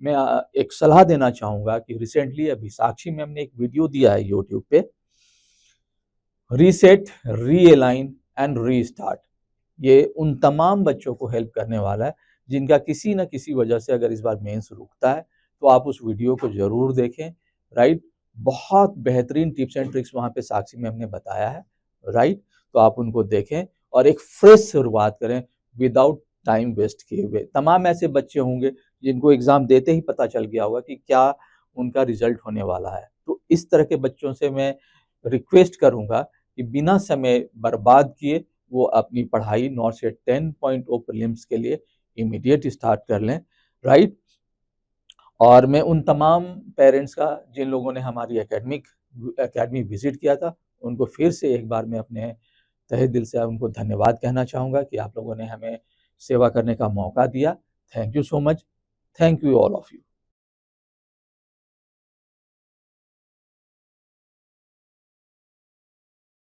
[SPEAKER 1] मैं एक सलाह देना चाहूँगा कि रिसेंटली अभी साक्षी में हमने एक वीडियो दिया है यूट्यूब पे, रीसेट, रीअलाइन एंड रीस्टार्ट। ये उन तमाम बच्चों को हेल्प करने वाला है जिनका किसी न किसी वजह से अगर इस बार मेंस रुकता है, तो आप उस वीडियो को जरूर देखें। राइट। बहुत बेहतरीन टिप्स एंड ट्रिक्स वहाँ पे साक्षी में हमने बताया है। राइट। तो आप उनको देखें और एक फ्रेश शुरुआत करें विदाउट टाइम वेस्ट किए हुए। तमाम ऐसे बच्चे होंगे जिनको एग्ज़ाम देते ही पता चल गया होगा कि क्या उनका रिजल्ट होने वाला है। तो इस तरह के बच्चों से मैं रिक्वेस्ट करूँगा कि बिना समय बर्बाद किए वो अपनी पढ़ाई नॉर्सेट 10.0 प्रीलिम्स के लिए इमीडिएट स्टार्ट कर लें, राइट। और मैं उन तमाम पेरेंट्स का जिन लोगों ने हमारी एकेडमी विजिट किया था, उनको फिर से एक बार मैं अपने तहे दिल से उनको धन्यवाद कहना चाहूँगा कि आप लोगों ने हमें सेवा करने का मौका दिया। Thank you so much. Thank you all of you.